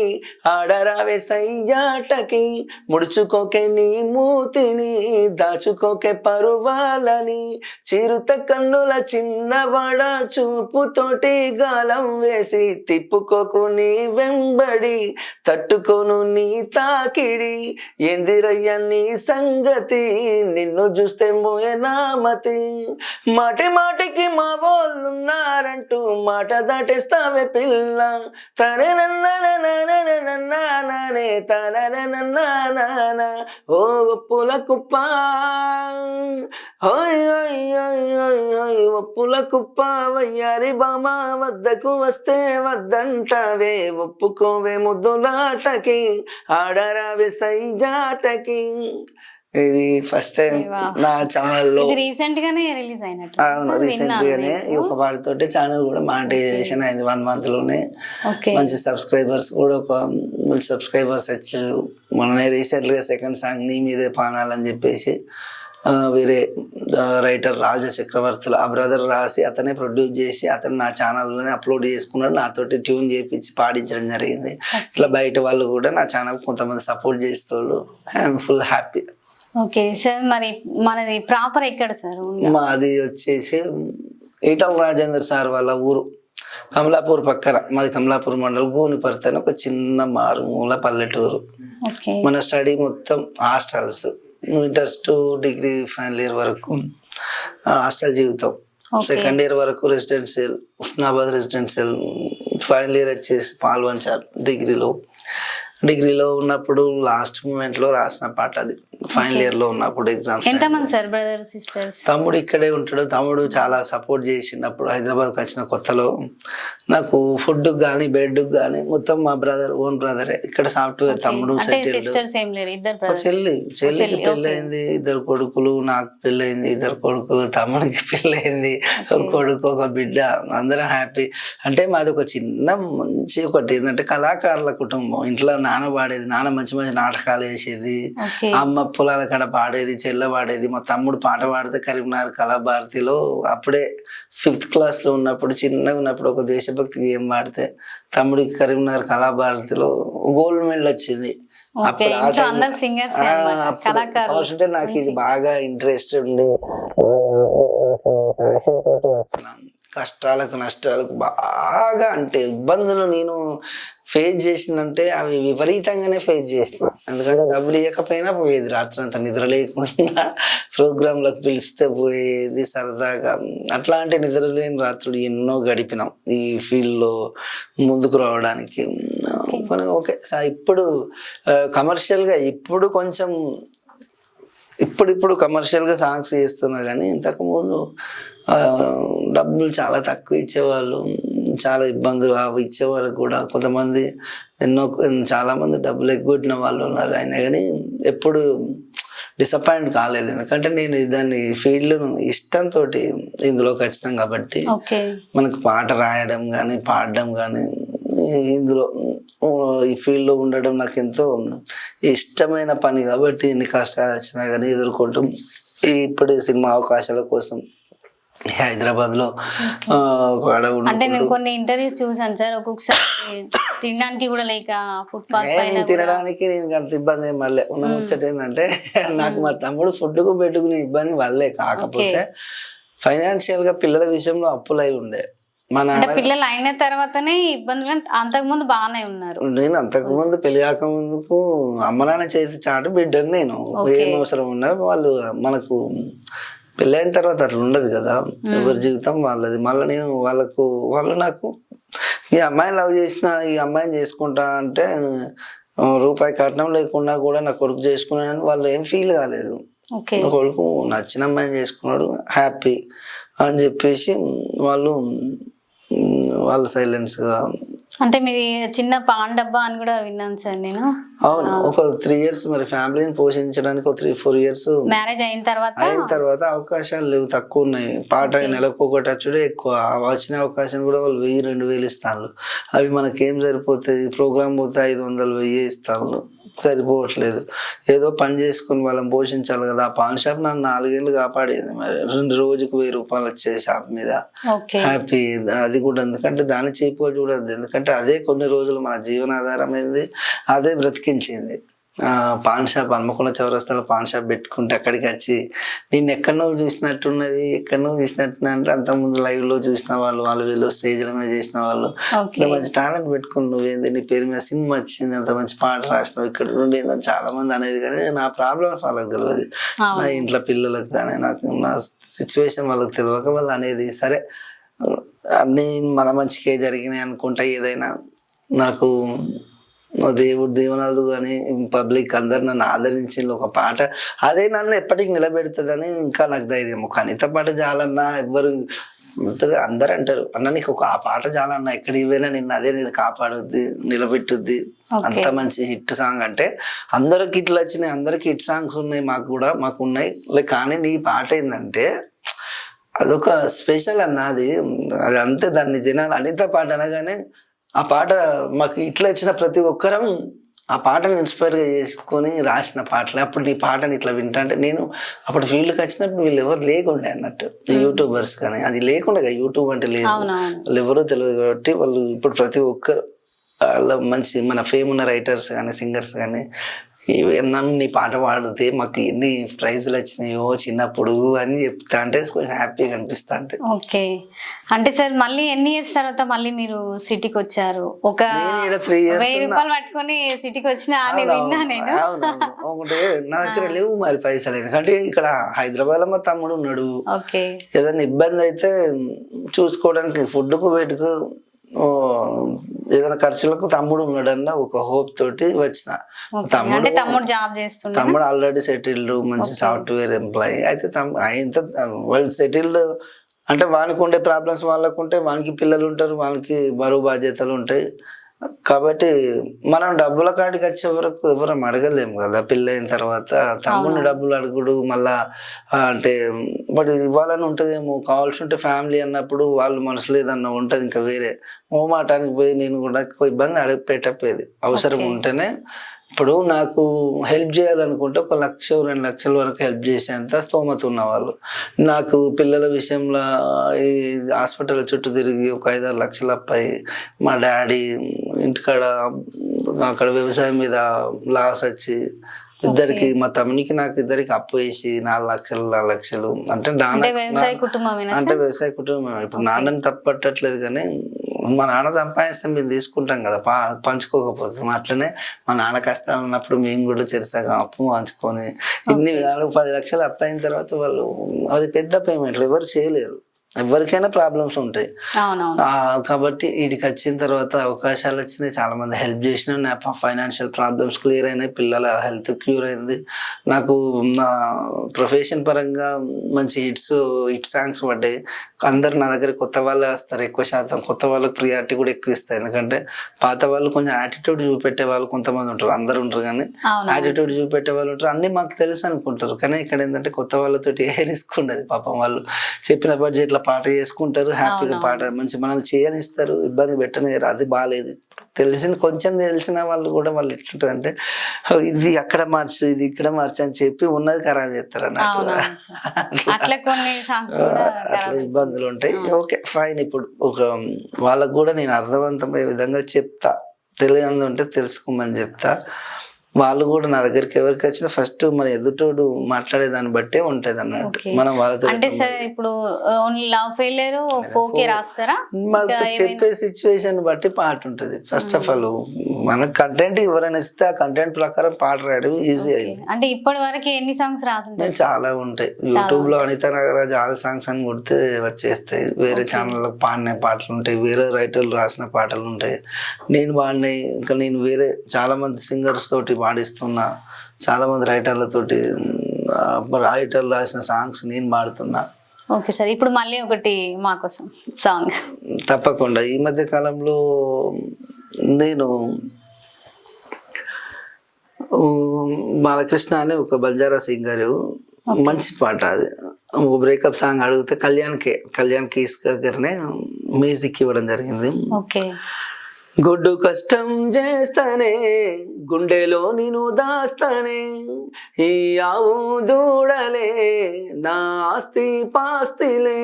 ఆడరావే సయ్యాటకి, ముడుచుకోకే నీ మూతిని, దాచుకోకే పరువాలని, చిరుత కన్నుల చిన్నవాడ చూపుతోటి గాలం వేసి, తిప్పుకోకు నీ వెంబడి, తట్టుకోను నీ తాకిడి, ఎందిరయ్య నీ సంగతి, నిన్ను చూస్తే మోయే నామతి, మాటి మాటికి మా వాళ్ళున్నారంటూ మాట దాటేస్తావే పిల్ల, తనే నన్నే తన ఓ ఒప్పుల కుప్ప, ఒప్పుల కుప్ప వయ్యారి బామా వద్దకు వస్తే వద్దంటావే, ఒప్పుకోవే ముద్దులాటకి, ఆడరావే సైజాటకి. ఇది ఫస్ట్ టైం నా ఛానల్లో రీసెంట్ గానే రిలీజ్ అయినట్టు. రీసెంట్ గానే ఈ ఒక పాటతోటి ఛానల్ కూడా మానిటైజేషన్ అయింది 1 month లోనే. మంచి సబ్స్క్రైబర్స్ కూడా ఒక మంచి సబ్స్క్రైబర్స్ వచ్చారు. మొన్ననే రీసెంట్ గా సెకండ్ సాంగ్ నీ మీదే పానాలని చెప్పేసి వేరే రైటర్ రాజ చక్రవర్తులు ఆ బ్రదర్ రాసి అతనే ప్రొడ్యూస్ చేసి అతను నా ఛానల్లోనే అప్లోడ్ చేసుకున్నాడు. నాతోటి ట్యూన్ చేయించి పాడించడం జరిగింది. ఇట్లా బయట వాళ్ళు కూడా నా ఛానల్ కొంతమంది సపోర్ట్ చేస్తారు. I'm full happy. Okay sir, మరి మనది ప్రాపర్ ఎక్కడ సార్? మాది వచ్చేసి ఈటల రాజేందర్ సార్ వాళ్ళ ఊరు కమలాపూర్ పక్కన. మాది కమలాపూర్ మండలం గోనిపర్తి అని ఒక చిన్న మారుమూల పల్లెటూరు. మన స్టడీ మొత్తం hostels, inters to degree final year వరకు హాస్టల్ జీవితం. సెకండ్ ఇయర్ వరకు residential, Husnabad residential. Final year వచ్చేసి పాల్వంచారు డిగ్రీలో ఉన్నప్పుడు లాస్ట్ మూమెంట్ లో రాసిన పాట అది. ఫైనల్ ఇయర్ లో ఉన్నప్పుడు ఎగ్జామ్స్. ఎంతమంది సార్ బ్రదర్ సిస్టర్స్? తమ్ముడు ఇక్కడే ఉంటాడు. తమ్ముడు చాలా సపోర్ట్ చేసినప్పుడు హైదరాబాద్కి వచ్చిన కొత్తలో నాకు ఫుడ్ కానీ బెడ్ కానీ మొత్తం మా బ్రదర్, ఓన్ బ్రదరే. ఇక్కడ సాఫ్ట్వేర్. తమ్ముడు చెల్లికి పెళ్ళయింది, 2 కొడుకులు. నాకు పెళ్ళయింది, 2 కొడుకులు. తమ్ముడికి పెళ్ళయింది, 1 కొడుకు 1 బిడ్డ. అందరం హ్యాపీ. అంటే మాది ఒక చిన్న మంచి ఒకటి ఏంటంటే కళాకారుల కుటుంబం. ఇంట్లో నాన్న పాడేది, నాన్న మంచి మంచి నాటకాలు వేసేది, అమ్మ పొలాల కాడ పాడేది, చెల్ల పాడేది. మా తమ్ముడు పాట పాడితే కరీంనగర్ కళాభారతిలో అప్పుడే 5th class లో ఉన్నప్పుడు, చిన్నగా ఉన్నప్పుడు ఒక దేశభక్తి గేమ్ పాడితే తమ్ముడికి కరీంనగర్ కళాభారతిలో గోల్డ్ మెడల్ వచ్చింది. అప్పుడు నాకు ఇది బాగా ఇంట్రెస్ట్ ఉండి కష్టాలకు నష్టాలకు బాగా అంటే ఇబ్బందులు నేను ఫేస్ చేసిందంటే అవి విపరీతంగానే ఫేస్ చేసిన. ఎందుకంటే డబ్బులు ఇవ్వకపోయినా పోయేది, రాత్రి అంతా నిద్ర లేకుండా ప్రోగ్రాంలకు పిలిస్తే పోయేది సరదాగా. అట్లాంటి నిద్ర లేని రాత్రులు ఎన్నో గడిపినాం ఈ ఫీల్డ్లో ముందుకు రావడానికి. ఓకే సార్, ఇప్పుడు కమర్షియల్గా ఇప్పుడు కొంచెం ఇప్పుడు కమర్షియల్గా సాంగ్స్ చేస్తున్నా కానీ ఇంతకుముందు డబ్బులు చాలా తక్కువ ఇచ్చేవాళ్ళు, చాలా ఇబ్బందులు ఇచ్చేవారు కూడా. కొంతమంది చాలామంది డబ్బులు ఎగ్గొట్టిన వాళ్ళు ఉన్నారు. అయినా కానీ ఎప్పుడు డిసప్పాయింట్ కాలేదు. ఎందుకంటే నేను దాన్ని ఫీల్డ్ ఇష్టంతో ఇందులోకి వచ్చినాం కాబట్టి మనకు పాట రాయడం కానీ పాడడం కానీ ఇందులో ఈ ఫీల్డ్లో ఉండడం నాకు ఎంతో ఇష్టమైన పని కాబట్టి ఎన్ని కష్టాలు వచ్చినా కానీ ఎదుర్కొంటాం. ఇప్పుడు సినిమా అవకాశాల కోసం హైదరాబాద్లో అంటే నేను కొన్ని ఇంటర్వ్యూస్ చూసాను సార్, ఒక్కొక్కసారి తినడానికి కూడా లేక ఫుట్పాత్ పైన. తినడానికి నేను అంత ఇబ్బంది ఏం మళ్ళీ ఉన్న ముచ్చట ఏంటంటే నాకు మా తమ్ముడు ఫుడ్కు పెట్టుకునే ఇబ్బంది వల్లే. కాకపోతే ఫైనాన్షియల్ గా పిల్లల విషయంలో అప్పులు అయి ఉండే. పిల్లలు అయిన తర్వాతనే ఇబ్బందులు, అంతకుముందు బాగానే ఉన్నారు. నేను అంతకుముందు పెళ్లి కాక ముందుకు అమ్మ నాన్న చేతి చాటు బిడ్డను నేను. ఏం అవసరం ఉన్నా వాళ్ళు మనకు పెళ్ళైన తర్వాత అట్లా ఉండదు కదా, ఎవరి జీవితం వాళ్ళది. మళ్ళీ వాళ్ళు నాకు ఈ అమ్మాయిని లవ్ చేసిన, ఈ అమ్మాయిని చేసుకుంటా అంటే రూపాయి కట్నం లేకుండా కూడా నా కొడుకు చేసుకున్నానని వాళ్ళు ఏం ఫీల్ కాలేదు. నా కొడుకు నచ్చిన అమ్మాయిని చేసుకున్నాడు, హ్యాపీ. అని చెప్పేసి వాళ్ళు వాళ్ళు సైలెన్స్గా. అంటే మీది చిన్న పాన్ డబ్బా అని కూడా విన్నాను సార్ నేను. అవును, ఒక 3 years మరి ఫ్యామిలీని పోషించడానికి ఒక 3-4 years మ్యారేజ్ అయిన తర్వాత అవకాశాలు లేవు, తక్కువ ఉన్నాయి. పాట నెలకు ఒకటి వచ్చుడే ఎక్కువ, వచ్చిన అవకాశం కూడా వాళ్ళు 1000-2000 ఇస్తాను. అవి మనకేం సరిపోతాయి? ప్రోగ్రామ్ పోతే 500-1000 ఇస్తాను, సరిపోవట్లేదు. ఏదో పని చేసుకుని వాళ్ళని పోషించాలి కదా. ఆ పాన్ షాప్ నన్ను 4 ఏళ్ళు కాపాడేది. మరి రోజుకు 1000 రూపాయలు వచ్చే షాప్ మీద హ్యాపీ. అది కూడా ఎందుకంటే దాన్ని చీపుగా చూడద్దు, ఎందుకంటే అదే కొన్ని రోజులు మన జీవనాధారమైంది, అదే బ్రతికించింది. పాన్ షాప్ హన్మకొండ చౌరస్తాలో పాన్ షాప్ పెట్టుకుంటే అక్కడికి వచ్చి నేను ఎక్కడనో చూసినట్టున్నది, ఎక్కడనో చూసినట్టున్నా అంటే అంతకుముందు లైవ్ లో చూసిన వాళ్ళు వీళ్ళు స్టేజ్ల మీద చేసిన వాళ్ళు మంచి టాలెంట్ పెట్టుకుని నువ్వేంది నీ పేరు మీద సినిమా వచ్చింది, అంత మంచి పాట రాసినావు, ఇక్కడ నుండి చాలా మంది అనేది. కానీ నా ప్రాబ్లమ్స్ వాళ్ళకి తెలియదు, నా ఇంట్లో పిల్లలకు కానీ నాకు నా సిచ్యువేషన్ వాళ్ళకి తెలియక వాళ్ళు అనేది. సరే అన్నీ మన మంచికే జరిగినాయి అనుకుంటా. ఏదైనా నాకు దేవుడు దీవెనలు కానీ పబ్లిక్ అందరు నన్ను ఆదరించి ఒక పాట అదే నన్ను ఎప్పటికీ నిలబెడుతుందని ఇంకా నాకు ధైర్యం. ఒక అనిత పాట చాలన్నా ఎవ్వరు అందరు అంటారు, అన్న నీకు ఒక ఆ పాట చాలన్నా ఎక్కడికి పోయినా నిన్ను అదే నేను కాపాడుద్ది, నిలబెట్టుద్ది. అంత మంచి హిట్ సాంగ్ అంటే అందరికి ఇట్లా వచ్చినాయి, అందరికి హిట్ సాంగ్స్ ఉన్నాయి, మాకు ఉన్నాయి. కానీ నీ పాట ఏంటంటే అదొక స్పెషల్ అన్న. అది అంతే, దాన్ని జనాలు అనిత పాట అనగానే ఆ పాట మాకు ఇట్లా వచ్చిన ప్రతి ఒక్కరం ఆ పాటను ఇన్స్పైర్గా చేసుకొని రాసిన పాటలు. అప్పుడు నీ పాటని ఇట్లా వింటా నేను అప్పుడు ఫీల్డ్కి వచ్చినప్పుడు వీళ్ళు ఎవరు లేకుండే అన్నట్టు, యూట్యూబర్స్ కానీ అది లేకుండా, యూట్యూబ్ అంటే లేదు, వాళ్ళు ఎవరో తెలియదు. కాబట్టి వాళ్ళు ఇప్పుడు ప్రతి ఒక్కరు వాళ్ళ మంచి మన ఫేమ్ ఉన్న రైటర్స్ కానీ సింగర్స్ కానీ నన్ను నీ పాట పాడితే మాకు ఎన్ని ప్రైజులు వచ్చినాయో చిన్నప్పుడు అని చెప్తా అంటే కొంచెం హ్యాపీగా అనిపిస్తా. అంటే ఓకే, అంటే సార్ మళ్ళీ ఎన్ని ఇయర్స్ తర్వాత మళ్ళీ మీరు సిటీకి వచ్చారు? ఒక 1000 రూపాయలు పట్టుకొని సిటీకి వచ్చిన అని విన్నా నేను. ఒకటే నా దగ్గర లేవు మరి పైసలు, ఎందుకంటే ఇక్కడ హైదరాబాద్ లో మా తమ్ముడు ఉన్నాడు. ఏదైనా ఇబ్బంది అయితే చూసుకోవడానికి ఫుడ్కు వేటుకు ఏదైనా ఖర్చులకు తమ్ముడు ఉన్నాడన్న ఒక హోప్ తోటి వచ్చిన. తమ్ముడు ఆల్రెడీ సెటిల్డ్, మంచి సాఫ్ట్వేర్ ఎంప్లాయీ. అయితే వాళ్ళు సెటిల్డ్ అంటే వానికి ఉండే ప్రాబ్లమ్స్ వాళ్ళకు ఉంటాయి, వానికి పిల్లలు ఉంటారు, వాళ్ళకి బరువు బాధ్యతలు ఉంటాయి. కాబట్టి మనం డబ్బుల కాడికి వచ్చే వరకు ఎవరం అడగలేము కదా. పెళ్ళైన తర్వాత తమ్ముడిని డబ్బులు అడుగుడు మళ్ళా అంటే బట్ ఇవ్వాలని ఉంటుందేమో, కావాల్సి ఉంటే ఫ్యామిలీ అన్నప్పుడు వాళ్ళు మనసు లేదన్న ఉంటుంది. ఇంకా వేరే మోమాటానికి పోయి నేను కూడా ఇబ్బంది పెట్టపోయేది. అవసరం ఉంటేనే ఇప్పుడు నాకు హెల్ప్ చేయాలనుకుంటే 1 లక్ష 2 లక్షల వరకు హెల్ప్ చేసేంత స్తోమత ఉన్నవాళ్ళు. నాకు పిల్లల విషయంలో ఈ హాస్పిటల్ చుట్టూ తిరిగి ఒక 5-6 లక్షలు అప్పాయి. మా డాడీ ఇంటికాడ అక్కడ వ్యవసాయం మీద లాస్ వచ్చి ఇద్దరికి, మా తమ్మునికి నాకు ఇద్దరికి అప్పు వేసి 4 లక్షలు అంటే వ్యవసాయ కుటుంబం. ఇప్పుడు నాన్నని తప్పట్టట్లేదు కానీ మా నాన్న సంపాదిస్తే మేము తీసుకుంటాం కదా, పంచుకోకపోతే. అట్లనే మా నాన్న కష్టాలు ఉన్నప్పుడు మేము కూడా చెరసగా అప్పు పంచుకొని ఇన్ని 10 లక్షలు అప్పు అయిన తర్వాత వాళ్ళు అది పెద్ద పేమెంట్లు ఎవరు చేయలేరు, ఎవరికైనా ప్రాబ్లమ్స్ ఉంటాయి. కాబట్టి వీడికి వచ్చిన తర్వాత అవకాశాలు వచ్చినాయి, చాలా మంది హెల్ప్ చేసిన, నా ఫైనాన్షియల్ ప్రాబ్లమ్స్ క్లియర్ అయినాయి, పిల్లల హెల్త్ క్యూర్ అయింది. నాకు నా ప్రొఫెషన్ పరంగా మంచి హిట్ సాంగ్స్ పడ్డాయి. అందరు నా దగ్గర కొత్త వాళ్ళే వస్తారు, ఎక్కువ శాతం కొత్త వాళ్ళకి ప్రియారిటీ కూడా ఎక్కువ ఇస్తాయి. ఎందుకంటే పాత వాళ్ళు కొంచెం యాటిట్యూడ్ చూపెట్టే వాళ్ళు కొంతమంది ఉంటారు, అందరు ఉంటారు కానీ యాటిట్యూడ్ చూపెట్టే వాళ్ళు ఉంటారు. అన్ని మాకు తెలుసు అనుకుంటారు, కానీ ఇక్కడ ఏంటంటే కొత్త వాళ్ళతోటి ఏ రిస్క్ ఉండదు. పాపం వాళ్ళు చెప్పిన బడ్జెట్లో పాట చేసుకుంటారు, హ్యాపీగా పాట మంచి మనల్ని చేయనిస్తారు, ఇబ్బంది పెట్టనియరు. అది బాగాలేదు. కొంచెం తెలిసిన వాళ్ళు కూడా వాళ్ళు ఎట్లుంటుంది అంటే ఇది అక్కడ మార్చు, ఇది ఇక్కడ మార్చు అని చెప్పి ఉన్నది ఖరాబ్ చేస్తారు అన్నట్టు. అట్లా ఇబ్బందులు ఉంటాయి. Okay fine. ఇప్పుడు ఒక వాళ్ళకు కూడా నేను అర్థవంతమయ్యే విధంగా చెప్తా, తెలియదు ఉంటే తెలుసుకోమని చెప్తా. వాళ్ళు కూడా నా దగ్గరికి ఎవరికి వచ్చినా ఫస్ట్ మన ఎదుటోడు మాట్లాడేదాన్ని బట్టే ఉంటది అన్నట్టు. మనం వాళ్ళతో మాకు చెప్పే సిచ్యువేషన్ బట్టి పాట ఉంటది. ఫస్ట్ ఆఫ్ ఆల్ మనకు కంటెంట్ ఎవరైనా ఇస్తే ఆ కంటెంట్ ప్రకారం పాట రాయడం ఈజీ అయింది. అంటే ఇప్పటి వరకు ఎన్ని సాంగ్స్ రాసుంటాయి? చాలా ఉంటాయి. యూట్యూబ్ లో అనిత నాగరాజ్ ఆల్ సాంగ్స్ అని కొడితే వచ్చేస్తాయి. వేరే ఛానళ్ళకి పాడిన పాటలు ఉంటాయి, వేరే రైటర్లు రాసిన పాటలు ఉంటాయి, నేను పాడినాయి. ఇంకా నేను వేరే చాలా మంది సింగర్స్ తోటి పాడిస్తున్నా, చాలా మంది రైటర్లతోటి రైటర్లు రాసిన సాంగ్స్ నేను పాడుతున్నా. ఓకే సార్, ఇప్పుడు మళ్ళీ ఒకటి మా కోసం సాంగ్. తప్పకుండా. ఈ మధ్య కాలంలో నేను బాలకృష్ణ అని ఒక బంజారా సింగర్, మంచి పాట అది, ఒక బ్రేకప్ సాంగ్ అడిగితే కళ్యాణ్ కేస్ దగ్గరనే మ్యూజిక్ ఇవ్వడం జరిగింది. ఓకే. గొడ్డు కష్టం చేస్తానే, గుండెలో నేను దాస్తానే, ఈ ఆవు దూడలే నా ఆస్తి పాస్తిలే,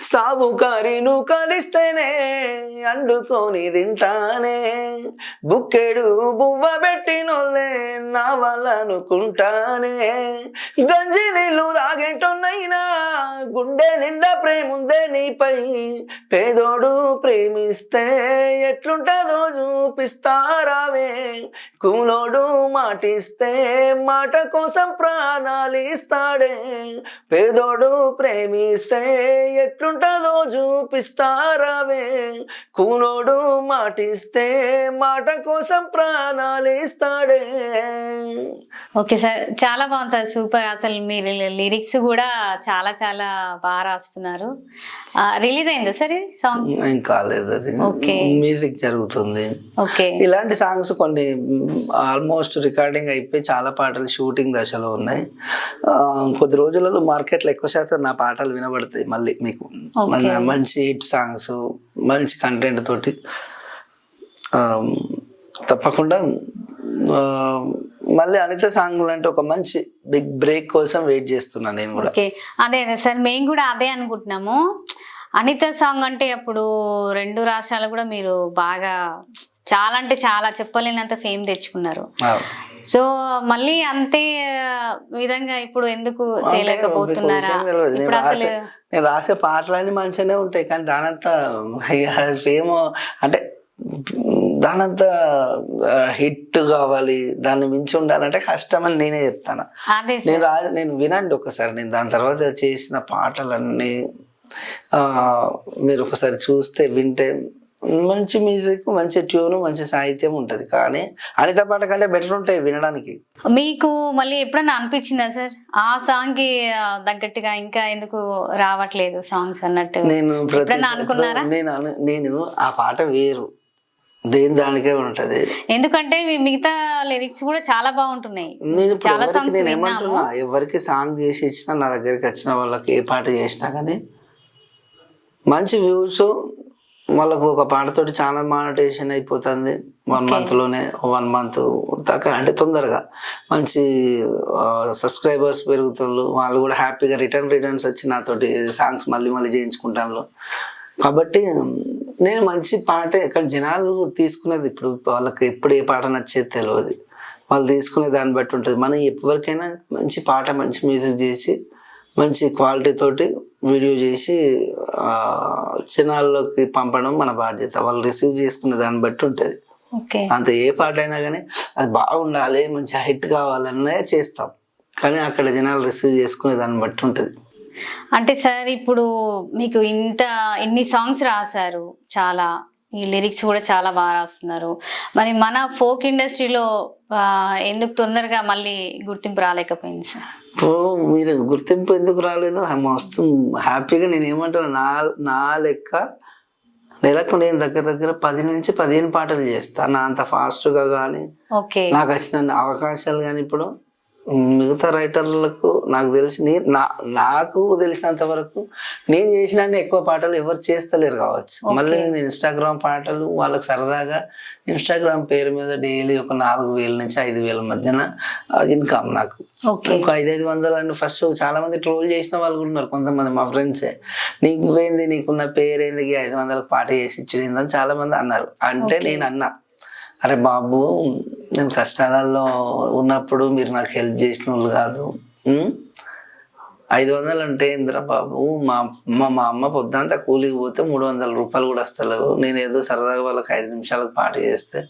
సావుకారిను కలిస్తేనే అండుకొని తింటానే, బుక్కెడు బువ్వ పెట్టినోళ్ళే నా వల్ల అనుకుంటానే, గంజి నీళ్ళు తాగేటోన్నైనా గుండె నిండా ప్రేముందే నీపై, పేదోడు ప్రేమిస్తే ఎట్లుంటదో చూపిస్తారావే, కూలోడు మాటిస్తే మాట కోసం ప్రాణాలు ఇస్తాడే, పేదోడు ప్రేమిస్తే ఎట్లుంటదో చూపిస్తారావే, కూలోడు మాటిస్తే మాట కోసం ప్రాణాలు ఇస్తాడే. ఓకే సార్, చాలా బాగుంది సార్, సూపర్. అసలు మీరు లిరిక్స్ కూడా చాలా చాలా బాగా రాస్తున్నారు. రిలీజ్ అయిందా సార్ ఈ సాంగ్? ఏం కాలేదు, అది మ్యూజిక్ జరుగుతుంది. ఓకే. ఇలాంటి సాంగ్స్ కొన్ని ఆల్మోస్ట్ రికార్డింగ్ అయిపోయి చాలా పాటలు షూటింగ్ దశలో ఉన్నాయి. కొద్ది రోజులలో మార్కెట్లో ఎక్కువ శాతం నా పాటలు వినబడతాయి మళ్ళీ మీకు. మంచి హిట్ సాంగ్స్, మంచి కంటెంట్ తోటి తప్పకుండా మళ్ళీ అనిత సాంగ్ అంటే ఒక మంచి బిగ్ బ్రేక్ కోసం వెయిట్ చేస్తున్నాను నేను కూడా. ఓకే, అదే సార్, మేము కూడా అదే అనుకుంటున్నాము. అనిత సాంగ్ అంటే అప్పుడు 2 రాష్ట్రాలు కూడా మీరు బాగా చాలా అంటే చాలా చెప్పలేనంత ఫేమ్ తెచ్చుకున్నారు. సో మళ్ళీ అంతే విధంగా ఇప్పుడు ఎందుకు చేయలేకపోతున్నారా? ఇప్పుడు అసలు నేను రాసే పాటలన్నీ మంచిగానే ఉంటాయి, కానీ దానంతా ఫేమ్ అంటే దానంతా హిట్ కావాలి, దాన్ని మించి ఉండాలంటే కష్టమని నేనే చెప్తాను. నేను వినండి ఒకసారి, నేను దాని తర్వాత చేసిన పాటలన్నీ మీరు ఒకసారి చూస్తే వింటే మంచి మ్యూజిక్, మంచి ట్యూన్, మంచి సాహిత్యం ఉంటుంది. కానీ అనిత పాట కంటే బెటర్ ఉంటాయి వినడానికి. మీకు మళ్ళీ ఎప్పుడన్నా అనిపించిందా సార్ ఆ సాంగ్ కి తగ్గట్టుగా ఇంకా ఎందుకు రావట్లేదు సాంగ్స్ అన్నట్టు? నేను అనుకున్నారా? నేను ఆ పాట వేరు, దేని దానికే ఉంటది. ఎందుకంటే మిగతా లిరిక్స్ కూడా చాలా బాగుంటున్నాయి. చాలా సాంగ్స్ నేను ఏమంటున్నా, ఎవరికి సాంగ్ చేసి ఇచ్చినా, నా దగ్గరికి వచ్చిన వాళ్ళకి ఏ పాట చేసినా కానీ మంచి వ్యూస్, వాళ్ళకు ఒక పాటతోటి ఛానల్ మానిటైజేషన్ అయిపోతుంది 1 monthలోనే. 1 month దాకా అంటే తొందరగా మంచి సబ్స్క్రైబర్స్ పెరుగుతారు. వాళ్ళు కూడా హ్యాపీగా రిటర్న్స్ వచ్చి నాతోటి సాంగ్స్ మళ్ళీ చేయించుకుంటాను. కాబట్టి నేను మంచి పాట, ఇక్కడ జనాలు తీసుకునేది ఇప్పుడు వాళ్ళకి ఎప్పుడు ఏ పాట నచ్చేది తెలియదు, వాళ్ళు తీసుకునే దాన్ని బట్టి ఉంటుంది. మనం ఎవరికైనా మంచి పాట, మంచి మ్యూజిక్ చేసి, మంచి క్వాలిటీ తోటి వీడియో చేసి జనాల్లోకి పంపడం మన బాధ్యత. వాళ్ళు రిసీవ్ చేసుకునే దాన్ని బట్టి ఉంటుంది. అంత ఏ పాట అయినా కానీ అది బాగుండాలి, మంచి హిట్ కావాలనే చేస్తాం, కానీ అక్కడ జనాలు రిసీవ్ చేసుకునే దాన్ని బట్టి ఉంటుంది. అంటే సార్ ఇప్పుడు మీకు ఇన్ని సాంగ్స్ రాశారు, చాలా ఈ లిరిక్స్ కూడా చాలా బాగా రాస్తున్నారు. మరి మన ఫోక్ ఇండస్ట్రీలో ఎందుకు తొందరగా మళ్ళీ గుర్తింపు రాలేకపోయింది సార్? మీరు గుర్తింపు ఎందుకు రాలేదు? మస్తు హ్యాపీగా. నేను ఏమంటాను, నా లెక్క నెలకు నేను దగ్గర 10 నుంచి 15 పాటలు చేస్తాను. నా అంత ఫాస్ట్గా కానీ నాకు వచ్చిన అవకాశాలు కానీ ఇప్పుడు మిగతా రైటర్లకు నాకు నాకు తెలిసినంత వరకు నేను చేసిన ఎక్కువ పాటలు ఎవరు చేస్తలేరు కావచ్చు. మళ్ళీ నేను ఇన్స్టాగ్రామ్ పాటలు వాళ్ళకి సరదాగా ఇన్స్టాగ్రామ్ పేరు మీద డైలీ ఒక 4,000 నుంచి 5,000 మధ్యన ఇన్కమ్ నాకు. ఒక 500 అని ఫస్ట్ చాలా మంది ట్రోల్ చేసిన వాళ్ళు కూడా ఉన్నారు. కొంతమంది మా ఫ్రెండ్సే, నీకు పోయింది, నీకున్న పేరేంది, 500 పాట చేసి ఇచ్చిందని చాలా మంది అన్నారు. అంటే నేను అన్నా, అరే బాబు, నేను కష్టాలలో ఉన్నప్పుడు మీరు నాకు హెల్ప్ చేసిన వాళ్ళు కాదు. 500 అంటే ఇంద్ర బాబు, మా అమ్మ పొద్దుంతా కూలికి పోతే 300 రూపాయలు కూడా వస్తలేవు. నేను ఏదో సరదాగా వాళ్ళకి 5 నిమిషాలకు పాట చేస్తే,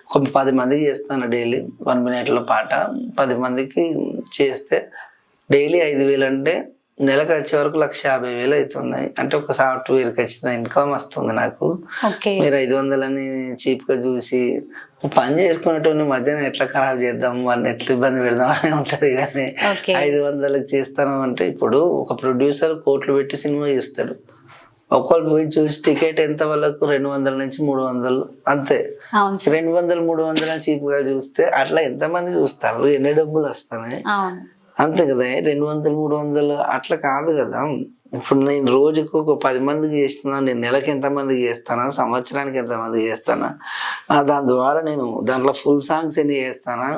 ఒక 10 మందికి చేస్తాను డైలీ 1 minute పాట, 10 మందికి చేస్తే డైలీ 5,000 అంటే నెలకు వచ్చే వరకు 1,50,000 అవుతున్నాయి. అంటే ఒక సాఫ్ట్వేర్కి వచ్చిన ఇన్కమ్ వస్తుంది నాకు. ఓకే. మీరు 500 చీప్గా చూసి పని చేసుకునేటోని మధ్యాహ్నం ఎట్లా ఖరాబ్ చేద్దాం, వాడిని ఎట్లా ఇబ్బంది పెడదాం అని ఉంటుంది. కానీ ఓకే. 500కి చేస్తాను అంటే ఇప్పుడు ఒక ప్రొడ్యూసర్ కోట్లు పెట్టి సినిమా చేస్తాడు. ఒకళ్ళు పోయి చూసి టికెట్ ఎంత వాళ్ళకు 200 నుంచి 300 అంతే. అవును సార్. 200, 300 చీప్గా చూస్తే అట్లా ఎంతమంది చూస్తారు, ఎన్ని డబ్బులు వస్తున్నాయి అవును. అంతే కదా. 200, 300 అట్లా కాదు కదా. ఇప్పుడు నేను రోజుకు ఒక 10 మందికి చేస్తున్నా, నేను నెలకి ఎంతమందికి చేస్తానా, సంవత్సరానికి ఎంతమందికి చేస్తానా, దాని ద్వారా నేను దాంట్లో ఫుల్ సాంగ్స్ ఎన్ని చేస్తానా,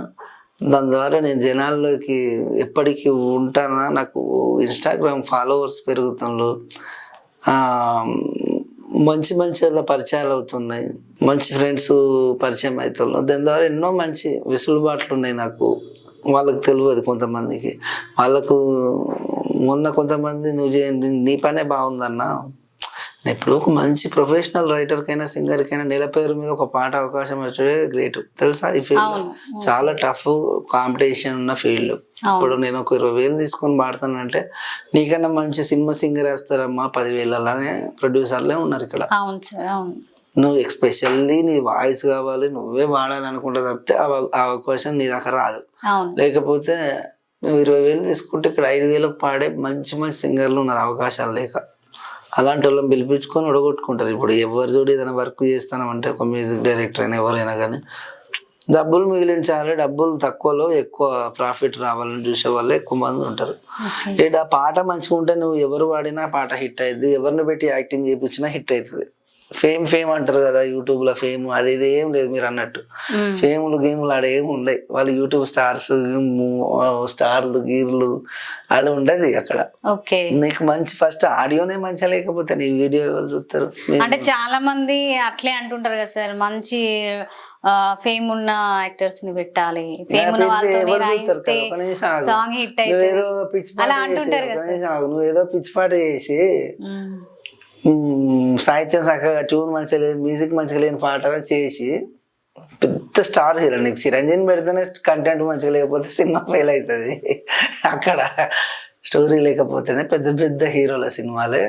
దాని ద్వారా నేను జనాల్లోకి ఎప్పటికీ ఉంటానా, నాకు ఇన్స్టాగ్రామ్ ఫాలోవర్స్ పెరుగుతున్నారు, మంచి మంచి వాళ్ళ పరిచయాలు అవుతున్నాయి, మంచి ఫ్రెండ్స్ పరిచయం అవుతున్నారు. దాని ద్వారా ఎన్నో మంచి వెసులుబాట్లు ఉన్నాయి నాకు. వాళ్ళకి తెలియదు కొంతమందికి. వాళ్ళకు మొన్న కొంతమంది నువ్వు చేయండి నీ పనే బాగుందన్నా. ఇప్పుడు ఒక మంచి ప్రొఫెషనల్ రైటర్కైనా సింగర్కైనా నెల పేరు మీద ఒక పాట అవకాశం వచ్చే గ్రేట్ తెలుసా. ఈ ఫీల్డ్ చాలా టఫ్ కాంపిటీషన్ ఉన్న ఫీల్డ్. ఇప్పుడు నేను ఒక 20,000 తీసుకొని పాడతానంటే నీకన్నా మంచి సినిమా సింగర్ వేస్తారమ్మా 10,000 ప్రొడ్యూసర్లే ఉన్నారు ఇక్కడ. అవును సార్. అవును. నువ్వు ఎక్స్పెషల్లీ నీ వాయిస్ కావాలి, నువ్వే పాడాలనుకుంటే తప్పితే ఆ అవకాశం నీ దగ్గర రాదు. లేకపోతే నువ్వు 20,000 తీసుకుంటే ఇక్కడ 5,000కు పాడే మంచి మంచి సింగర్లు ఉన్నారు అవకాశాలు లేక. అలాంటి వాళ్ళని పిలిపించుకొని ఉడగొట్టుకుంటారు. ఇప్పుడు ఎవరు చూడు ఏదైనా వర్క్ చేస్తానంటే ఒక మ్యూజిక్ డైరెక్టర్ అయినా ఎవరైనా కానీ డబ్బులు మిగిలించాలి, డబ్బులు తక్కువలో ఎక్కువ ప్రాఫిట్ రావాలని చూసే వాళ్ళే ఎక్కువ మంది ఉంటారు. ఇక్కడ పాట మంచిగా ఉంటే నువ్వు ఎవరు పాడినా పాట హిట్ అవుతుంది, ఎవరిని పెట్టి యాక్టింగ్ చేయించినా హిట్ అవుతుంది. ఫేమ్ అంటారు కదా, యూట్యూబ్ లో ఫేమ్ అది ఇది ఏం లేదు. మీరు అన్నట్టు ఫేములు గేములు ఆడ ఏమి ఉండవు. వాళ్ళు యూట్యూబ్ స్టార్లు గీర్లు ఆడ ఉండదు అక్కడ. నీకు మంచి ఫస్ట్ ఆడియోనే మంచిగా లేకపోతే నీ వీడియో ఎవరు చూస్తారు? అంటే చాలా మంది అట్లే అంటుంటారు కదా సార్, మంచి ఫేమ్ ఉన్న యాక్టర్స్ ని పెట్టాలి, ఫేమ్ ఉన్న వాళ్ళతో సాంగ్ హిట్ అయితే అలా అంటుంటారు కదా సార్. నువ్వేదో పిచ్చి పాట చేసి సాహిత్యం చక్కగా ట్యూన్ మంచిగా లేదు, మ్యూజిక్ మంచిగా లేని పాట చేసి పెద్ద స్టార్ హీరో. నీకు చిరంజీవి పెడితేనే కంటెంట్ మంచిగా లేకపోతే సినిమా ఫెయిల్ అవుతుంది. అక్కడ స్టోరీ లేకపోతేనే పెద్ద పెద్ద హీరోల సినిమాలే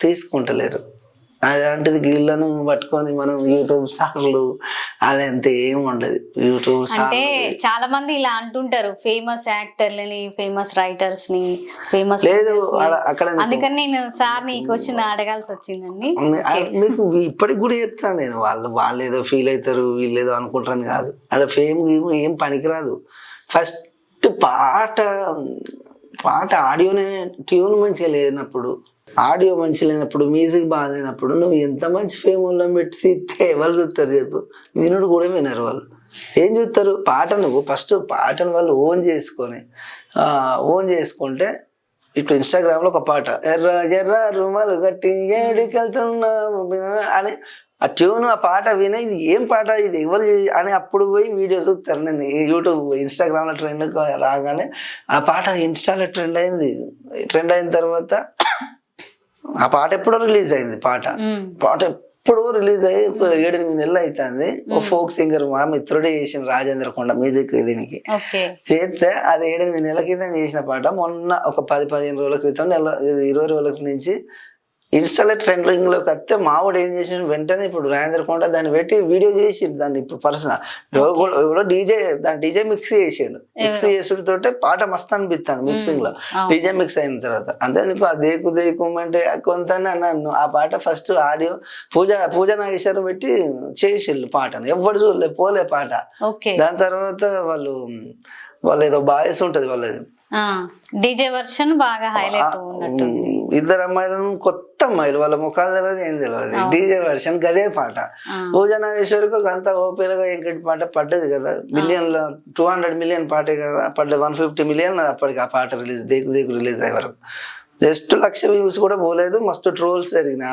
తీసుకుంటలేరు. అలాంటిది గీళ్ళను పట్టుకొని మనం యూట్యూబ్ స్టార్లు అదంతా ఏమి ఉండదు. యూట్యూబ్ అంటే చాలా మంది ఇలా అంటుంటారు, ఫేమస్ యాక్టర్లని, ఫేమస్ రైటర్స్ ని, ఫేమస్ లేదు అక్కడ. అందుకని నేను సార్ ఈ క్వశ్చన్ అడగాల్సి వచ్చిందండి. మీకు ఇప్పటికి కూడా చెప్తాను నేను, వాళ్ళు ఏదో ఫీల్ అవుతారు, వీళ్ళు ఏదో అనుకుంటారని కాదు. అక్కడ ఫేమ్ ఏం పనికిరాదు. ఫస్ట్ పాట ఆడియోనే ట్యూన్ మంచిగా లేనప్పుడు, ఆడియో మంచి లేనప్పుడు, మ్యూజిక్ బాగాలేనప్పుడు నువ్వు ఎంత మంచి ఫేమ్ వాళ్ళని పెట్టి తీస్తే ఎవరు చూస్తారు చెప్పు? వినుడు కూడా వినరు వాళ్ళు. ఏం చూస్తారు? పాట నువ్వు ఫస్ట్ పాటను వాళ్ళు ఓన్ చేసుకుంటే ఇటు ఇన్స్టాగ్రామ్లో ఒక పాట ఎర్ర ఎర్ర రుమాలు కట్టి ఏడికెళ్తున్నా అని ఆ ట్యూన్ ఆ పాట వినే ఇది ఏం పాట ఇది ఎవరు అని అప్పుడు పోయి వీడియో చూస్తారు. నేను యూట్యూబ్ ఇన్స్టాగ్రామ్లో ట్రెండ్ రాగానే ఆ పాట ఇన్స్టాలో ట్రెండ్ అయిన తర్వాత ఆ పాట ఎప్పుడో రిలీజ్ అయింది. పాట ఎప్పుడో రిలీజ్ అయ్యి 7-8 నెలలు అవుతుంది. ఒక ఫోక్ సింగర్ మా మిత్రుడే చేసిన రాజేంద్ర కొండ మ్యూజిక్ దీనికి చేస్తే అది 7-8 నెలల క్రితం చేసిన పాట మొన్న ఒక 10-15 రోజుల క్రితం 20 రోజుల నుంచి ఇన్స్టాలో ట్రెండింగ్ లోకి వస్తే మావాడు ఏం చేసిన వెంటనే ఇప్పుడు రాజేంద్ర కొండ దాన్ని పెట్టి వీడియో చేసి దాన్ని ఇప్పుడు పర్సనల్ ఎవరో డీజే మిక్స్ చేసాడు. మిక్స్ చేసుడితోటే పాట మస్తు అనిపిస్తుంది మిక్సింగ్ లో. డీజే మిక్స్ అయిన తర్వాత అంతేందుకు ఆ దేకు అంటే కొంత నన్ను ఆ పాట ఫస్ట్ ఆడియో పూజ నాగేశ్వరం పెట్టి చేసిళ్ళు పాటను, ఎవరు చూడలే పోలే పాట. దాని తర్వాత వాళ్ళు ఏదో బాయ్స్ ఉంటది వాళ్ళది డీజే వర్షన్ బాగా హైలైట్ ఉన్నట్టు, ఇద్దరు అమ్మాయిలను కొత్త అమ్మాయిలు వాళ్ళ ముఖాలు తెలియదు ఏం తెలియదు, డీజే వర్షన్ గదే పాట. పూజా నాగేశ్వరికి అంత ఓపీలుగా ఎంకటి పాట పడ్డది కదా, మిలియన్ల 200 మిలియన్ పాటే కదా పడ్డది, 150 మిలియన్ అప్పటికి ఆ పాట దేకు రిలీజ్ అయ్యే వరకు. జస్ట్ 1,00,000 వ్యూస్ కూడా పోలేదు. మస్తు ట్రోల్స్ జరిగినాయి.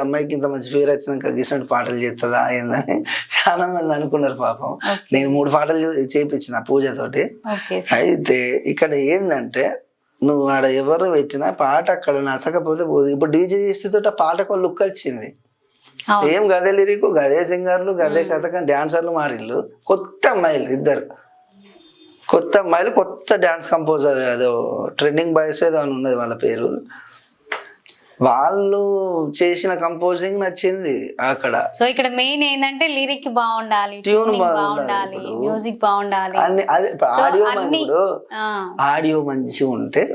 అమ్మాయికి ఇంత మంచి పేరు వచ్చినాక గీసినట్టు పాటలు చేస్తుందా ఏందని చాలా మంది అనుకున్నారు. పాపం నేను 3 పాటలు చేయించిన పూజతోటి. అయితే ఇక్కడ ఏంటంటే నువ్వు ఆడ ఎవరు పెట్టినా పాట అక్కడ నచ్చకపోతే పోదు. ఇప్పుడు డీజే చేసేతో ఆ పాటకు లుక్ వచ్చింది. సేమ్ గదే లిరిక్, గదే సింగర్లు, గదే కథ, డాన్సర్లు మారిళ్ళు. కొత్త అమ్మాయిలు ఇద్దరు కొత్త అమ్మాయిలు కొత్త డ్యాన్స్ కంపోజర్ ఏదో ట్రెండింగ్ బాయ్స్ ఏదో అని ఉన్నది వాళ్ళ పేరు. వాళ్ళు చేసిన కంపోజింగ్ నచ్చింది అక్కడ. సో ఇక్కడ మెయిన్ ఏంటంటే లిరిక్ బాగుండాలి, ట్యూన్ బాగుండాలి, మ్యూజిక్ బాగుండాలి, అన్ని అదే ఆడియో ఇప్పుడు ఆడియో మంచిగా ఉంటే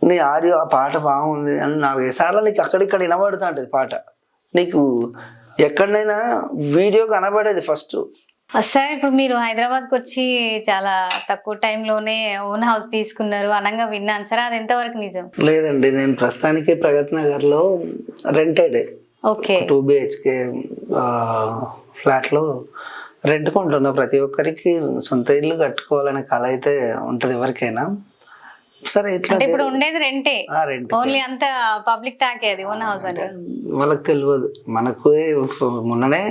నీ ఆడియో ఆ పాట బాగుంది అని 4-5 సార్లు నీకు అక్కడిక్కడ వినబడుతూ ఉంటుంది పాట. నీకు ఎక్కడైనా వీడియో కనబడేది ఫస్ట్. సార్ ఇప్పుడు మీరు హైదరాబాద్కి వచ్చి చాలా తక్కువ టైంలోనే ఓన్ హౌస్ తీసుకున్నారు అనంగా విన్నాను సార్, అది ఎంతవరకు నిజం? లేదండి, నేను ప్రస్తుతానికి ప్రగతి నగర్లో రెంటెడ్ ఓకే 2 BHK ఫ్లాట్లో రెంట్కి ఉంటున్నా. ప్రతి ఒక్కరికి సొంత ఇల్లు కట్టుకోవాలనే కళ అయితే ఉంటుంది ఎవరికైనా. సరే ఇట్లా ఇప్పుడు ఉండేది రెంటే, రెంట్ ఓన్లీ అంత పబ్లిక్ టాకే అది ఓన్ హౌస్ అంటే వాళ్ళకి తెలియదు. మనకు మొన్ననే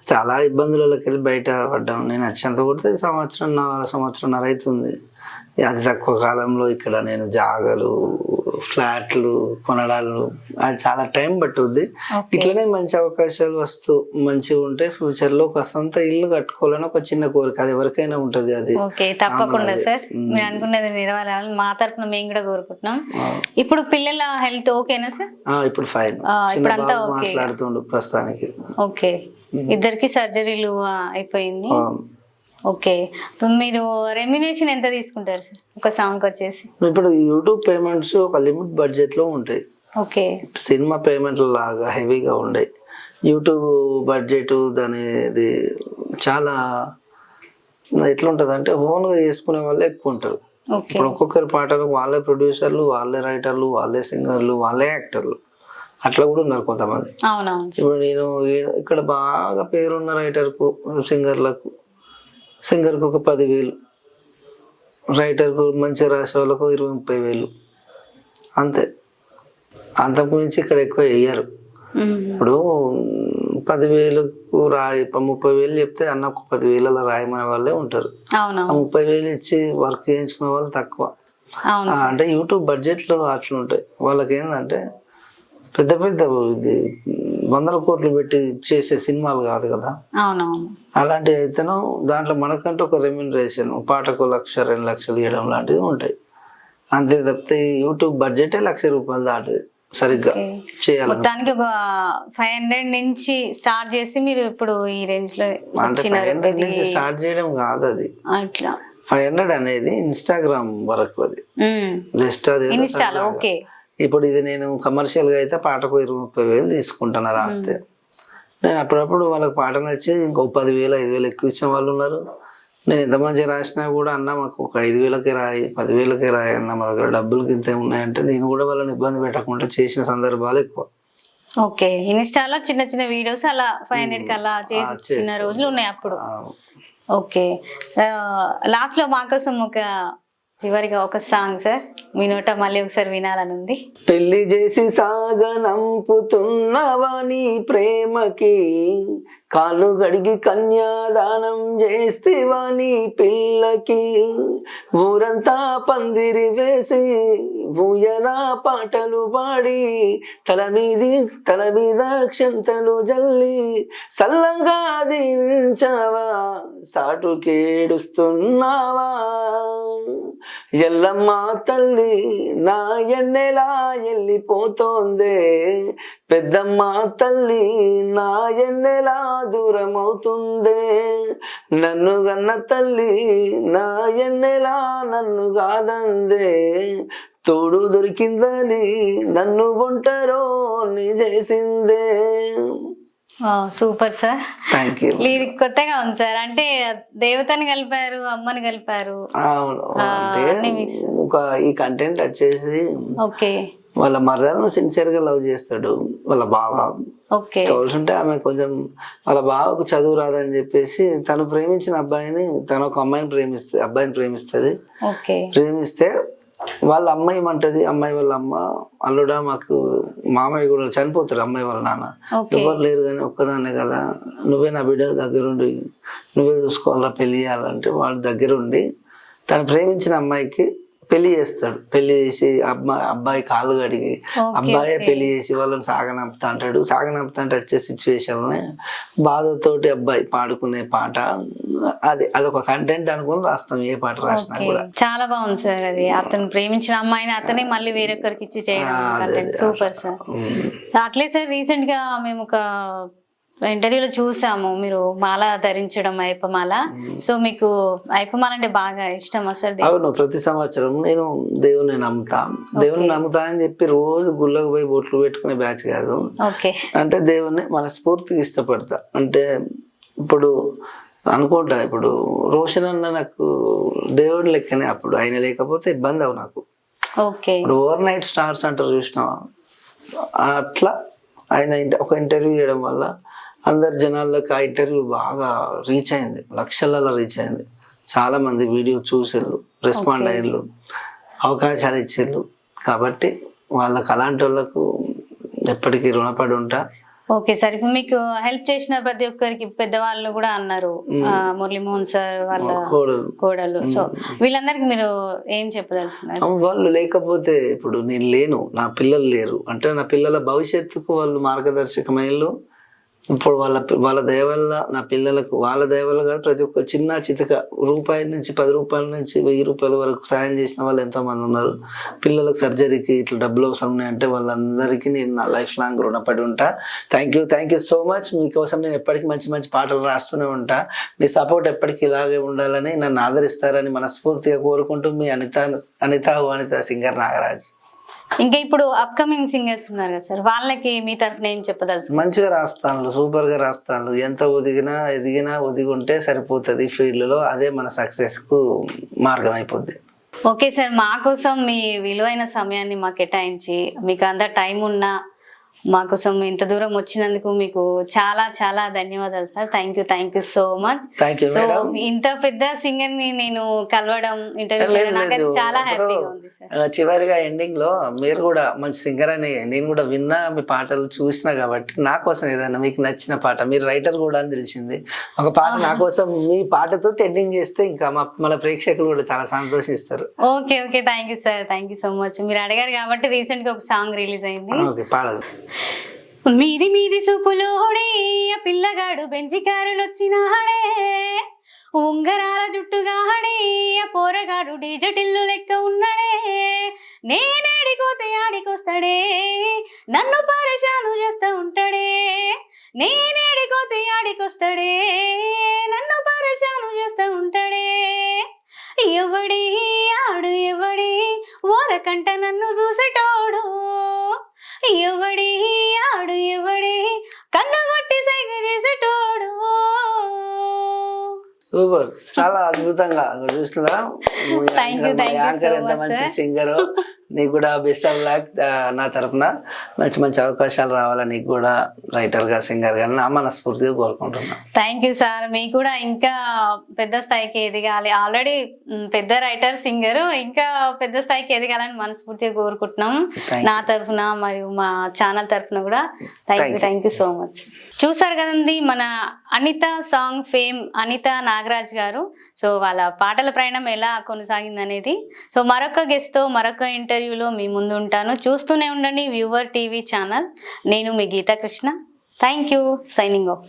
చాలా ఇబ్బందులకి వెళ్ళి బయట పడ్డాం. నేను వచ్చేంత కొడితే సంవత్సరంన్నర అవుతుంది. అతి తక్కువ కాలంలో ఇక్కడ నేను జాగలు ఫ్లాట్లు కొనడాలు అది చాలా టైం పట్టుద్ది. ఇట్లనే మంచి అవకాశాలు వస్తూ మంచిగా ఉంటే ఫ్యూచర్ లో ఒక సొంత ఇల్లు కట్టుకోవాలని ఒక చిన్న కోరిక, అది ఎవరికైనా ఉంటది. అది ఓకే తప్పకుండా సార్, మీరు అనుకున్నది నెరవేరాలని మా తరఫున మేము కూడా కోరుకుంటున్నాం. ఇప్పుడు పిల్లల హెల్త్ ఓకేనా సార్? ఇప్పుడు ఫైన్, మాట్లాడుతుండు ప్రస్తుతానికి. ఓకే, ఇద్దరికి సర్జరీలు అయిపోయింది. ఓకే, మీరు రెమ్యునేషన్ ఎంత తీసుకుంటారు సార్ ఒక సాంగ్ వచ్చేసి? ఇప్పుడు యూట్యూబ్ పేమెంట్స్ ఒక లిమిట్ బడ్జెట్ లో ఉంటాయి. ఓకే, సినిమా పేమెంట్ లాగా హెవీగా ఉండయి. యూట్యూబ్ బడ్జెట్ దానిది చాలా ఎట్లుంటది అంటే ఓన్గా చేసుకునే వాళ్ళే ఎక్కువ ఉంటారు. ఇప్పుడు ఒక్కొక్కరి పాటలు వాళ్ళే ప్రొడ్యూసర్లు, వాళ్ళే రైటర్లు, వాళ్ళే సింగర్లు, వాళ్ళే యాక్టర్లు, అట్లా కూడా ఉన్నారు కొంతమంది. ఇప్పుడు నేను ఇక్కడ బాగా పేరున్న రైటర్కు సింగర్కు ఒక 10,000, రైటర్కు మంచిగా రాసే వాళ్ళకు 20-30,000 అంతే. అంతకు మించి ఇక్కడ ఎక్కువ వేయరు. ఇప్పుడు 10,000కు రాయి 30,000 చెప్తే అన్న ఒక 10,000 రాయమనే వాళ్ళే ఉంటారు. ఆ 30,000 ఇచ్చి వర్క్ చేయించుకునే వాళ్ళు తక్కువ. అంటే యూట్యూబ్ బడ్జెట్లో అట్లా ఉంటాయి. వాళ్ళకి ఏంటంటే పెద్ద పెద్ద ఇది 100 కోట్లు పెట్టి చేసే సినిమాలు కాదు కదా. అలాంటివి అయితేనో దాంట్లో మనకంటూ ఒక రెమ్యునరేషన్, పాటకు 1,00,000-2 లక్షలు ఇవ్వడం లాంటివి ఉంటాయి. అంతే తప్పితే యూట్యూబ్ బడ్జెట్ ₹1,00,000 దాటిది సరిగ్గా చేయాలి. మొత్తానికి ఒక 500 నుంచి స్టార్ట్ చేసి మీరు ఇప్పుడు ఈ రేంజ్ లో స్టార్ట్ చేయడం కాదు అది. అట్లా 500 అనేది ఇన్స్టాగ్రామ్ వరకు, అది జస్ట్ అది. ఓకే, ఇప్పుడు ఇది నేను కమర్షియల్ గా అయితే పాటకు 20-30,000 తీసుకుంటున్నా రాస్తే. నేను అప్పుడప్పుడు వాళ్ళకి పాట నచ్చి ఇంకో 10,000-5,000 ఎక్కువ ఇచ్చిన వాళ్ళు ఉన్నారు. నేను ఎంత మంచిగా రాసినా కూడా అన్న మాకు ఒక 5,000కే రాయి, 10,000కే రాయి అన్న, మా దగ్గర డబ్బులకి ఇంత ఉన్నాయంటే నేను కూడా వాళ్ళని ఇబ్బంది పెట్టకుండా చేసిన సందర్భాలు ఎక్కువ. ఓకే, ఇన్స్టాలో చిన్న చిన్న వీడియోస్ అలా 500కి అలా చేసిన రోజులు ఉన్నాయి అప్పుడు. ఓకే, లాస్ట్ లో మా కోసం ఒక చివరిగా ఒక సాంగ్ సార్, మీ నోట మళ్ళీ ఒకసారి వినాలని ఉంది. పెళ్లి చేసి సాగనంపుతున్నవా నీ ప్రేమకి, కాళ్ళు గడిగి కన్యాదానం చేస్తేవా నీ పిల్లకి, ఊరంతా పందిరి వేసి ఊయలా పాటలు పాడి తల మీద క్షంతలు జల్లి సల్లంగా దీవించావా, సాటుకేడుస్తున్నావా ఎల్లమ్మ తల్లి నా ఎన్నెలా వెళ్ళిపోతోందే, పెద్దమ్మ తల్లి నా ఎన్నెలా దూరం అవుతుందే, నన్ను గన్న తల్లి నా ఎన్నెలా నన్ను కాదందే, తోడు దొరికిందని నన్ను ఒంటరోని చేసిందే. Super sir, thank you. Lyric కొత్తగా ఉంది సార్, అంటే దేవతని కలిపారు, అమ్మని కలిపారు. ఒక ఈ కంటెంట్ వచ్చేసి ఓకే వాళ్ళ మదర్ను సిన్సియర్ గా లవ్ చేస్తాడు వాళ్ళ బావ. కావాల్సింటే ఆమె కొంచెం వాళ్ళ బావకు చదువు రాదని చెప్పేసి తను ప్రేమించిన అబ్బాయిని, తను ఒక అబ్బాయిని ప్రేమిస్తుంది. ప్రేమిస్తే వాళ్ళ అమ్మాయి ఏమంటది, అమ్మాయి వాళ్ళ అమ్మ, అల్లుడా మాకు మామయ్య కూడా చనిపోతారు, అమ్మాయి వాళ్ళ నాన్న ఎవరు లేరు కానీ ఒక్కదాన్నే కదా, నువ్వే నా బిడ్డ దగ్గరుండి నువ్వే చూసుకోవాలా, పెళ్లి చేయాలంటే వాళ్ళ దగ్గరుండి తను ప్రేమించిన అమ్మాయికి పెళ్లి చేస్తాడు. పెళ్లి చేసి అబ్బాయి కాళ్ళు కడిగి అబ్బాయే పెళ్లి చేసి వాళ్ళని సాగనంపుతా అంటాడు. సాగనంపుతా అంటే వచ్చే సిచ్యువేషన్ని బాధతోటి అబ్బాయి పాడుకునే పాట అదొక కంటెంట్ అనుకుని రాస్తాం ఏ పాట రాసినా కూడా. చాలా బాగుంది సార్. అది అతను ప్రేమించిన అమ్మాయిని అతనే మళ్ళీ వేరొకరికి ఇచ్చి చేయడం సూపర్ సార్. అట్లే సార్ రీసెంట్ గా మేము ఒక ఇంటర్వ్యూలో చూసాము మీరు మాల ధరించడం అయ్యప్పమాల. సో మీకు అయ్యప్పమాల అంటే బాగా ఇష్టం అసలు? అవును, ప్రతి సంవత్సరం నేను దేవుని నమ్ముతా అని చెప్పి రోజు గుళ్ళకు పోయి బొట్లు పెట్టుకునే బ్యాచ్ కాదు. అంటే దేవుని మనస్ఫూర్తిగా ఇష్టపడతా. అంటే ఇప్పుడు అనుకుంటా, ఇప్పుడు రోషన్ అన్న నాకు దేవుడి లెక్కనే. అప్పుడు ఆయన లేకపోతే ఇబ్బంది అవు నాకు. ఇప్పుడు ఓవర్ నైట్ స్టార్స్ అంటారు చూసినావా, అట్లా ఆయన ఒక ఇంటర్వ్యూ చేయడం వల్ల అందరు జనాల్లోకి ఆ ఇంటర్వ్యూ బాగా రీచ్ అయింది, లక్షలలో రీచ్ అయింది. చాలా మంది వీడియో చూసిళ్ళు, రెస్పాండ్ అయ్యారు, అవకాశాలు ఇచ్చిళ్ళు. కాబట్టి వాళ్ళకి అలాంటి వాళ్ళకు ఎప్పటికీ రుణపడి ఉంటా. Okay sir. ఇప్పుడు మీకు హెల్ప్ చేసిన ప్రతి ఒక్కరికి పెద్దవాళ్ళు కూడా అన్నారు, మురళీమోహన్ సార్ వాళ్ళ కోడలు. సో వీళ్ళందరికి మీరు ఏం చెప్పదలుచుకున్నారు? వాళ్ళు లేకపోతే ఇప్పుడు నేను లేను, నా పిల్లలు లేరు. అంటే నా పిల్లల భవిష్యత్తుకు వాళ్ళు మార్గదర్శకమైళ్ళు. ఇప్పుడు వాళ్ళ దయ వల్ల నా పిల్లలకు, వాళ్ళ దయ వల్ల కాదు, ప్రతి ఒక్క చిన్న చితక రూపాయి నుంచి 10 రూపాయల నుంచి 1000 రూపాయల వరకు సాయం చేసిన వాళ్ళు ఎంతో మంది ఉన్నారు. పిల్లలకు సర్జరీకి ఇట్లా డబ్బులు అవసరం ఉన్నాయంటే వాళ్ళందరికీ నేను నా లైఫ్ లాంగ్ రుణపడి ఉంటా. Thank you so much. మీకోసం నేను ఎప్పటికీ మంచి మంచి పాటలు రాస్తూనే ఉంటా. మీ సపోర్ట్ ఎప్పటికీ ఇలాగే ఉండాలని, నన్ను ఆదరిస్తారని మనస్ఫూర్తిగా కోరుకుంటూ మీ అనిత సింగర్ నాగరాజ్. ఇంకా ఇప్పుడు అప్కమింగ్ సింగర్స్ ఉన్నారు కదా సార్, వాళ్ళకి మీ తరఫున ఏం చెప్పదలుచు? మంచిగా రాస్తాను, సూపర్ గా రాస్తాను. ఎంత ఎదిగినా ఒదిగి ఉంటే సరిపోతుంది ఫీల్డ్ లో. అదే మన సక్సెస్ కు మార్గం అయిపోద్ది. ఓకే సార్, మా కోసం మీ విలువైన సమయాన్ని మాకు కేటాయించి, మీకు అంత టైం ఉన్నా మా కోసం ఇంత దూరం వచ్చినందుకు మీకు చాలా చాలా ధన్యవాదాలు sir. Thank you so much. So ఇంత పెద్ద సింగర్ ని నేను కలవడం, ఇంటర్వ్యూ చేయడం నాకు చాలా హ్యాపీగా ఉంది సార్. చివరిగా ఎండింగ్ లో మీరు కూడా మంచి సింగర్ అని నేను కూడా విన్నా, మీ పాటలు చూసినా. కాబట్టి నా కోసం ఏదైనా మీకు నచ్చిన పాట, మీరు రైటర్ కూడా అని తెలిసింది, ఒక పాట నా కోసం మీ పాటతో ఎండింగ్ చేస్తే ఇంకా మన ప్రేక్షకులు కూడా చాలా సంతోషిస్తారు. Okay thank you sir. Thank you so much. మీరు అడిగారు కాబట్టి రీసెంట్ గా ఒక సాంగ్ రిలీజ్ అయింది. ఓకే, పాడాలి. మీది సూపులోడే ఆ పిల్లగాడు బెంచి కారులొచ్చినాడే, ఉంగరాల జుట్టుగాడే ఆ పోరగాడు డిజటిల్లు లెక్క ఉన్నాడే, నేనేడికోతే ఆడికొస్తాడే, నన్ను పరేషాను చేస్తా ఉంటాడే, నేనేడికోతే ఆడికొస్తాడే, నన్ను పరేషాను చేస్తా ఉంటాడే, ఎవడి ఆడు ఎవడి ఓరకంట నన్ను చూసేటోడు, ఎవడి ఆడు ఎవడి కన్ను కొట్టి సైగ చేసేటోడు. సూపర్, చాలా అద్భుతంగా చూస్తున్నా. ఎంత మంచి సింగర్. నీకు కూడా బెస్ట్ ఆఫ్ లక్. నా తరఫున మంచి మంచి అవకాశాలు రావాలని నీకు కూడా రైటర్ గా, సింగర్ గా నా మనస్ఫూర్తిగా కోరుకుంటున్నా. Thank you sir. మీకు కూడా ఇంకా పెద్ద స్థాయికి ఎదగాలి. ఆల్రెడీ పెద్ద రైటర్, సింగర్, ఇంకా పెద్ద స్థాయికి ఎదగాలని మనస్ఫూర్తిగా కోరుకుంటున్నాం నా తరఫున మరియు మా ఛానల్ తరఫున కూడా. Thank you so much. చూసారు కదండి మన అనిత సాంగ్ ఫేమ్ అనిత నాగరాజ్ గారు. సో వాళ్ళ పాటల ప్రయాణం ఎలా కొనసాగింది అనేది. సో మరొక గెస్ట్ తో మరొక ఇంటర్వ్యూలో మీ ముందు ఉంటాను. చూస్తూనే ఉండండి వ్యూవర్ టీవీ ఛానల్. నేను మీ Geetha Krishna. Thank you. Signing of.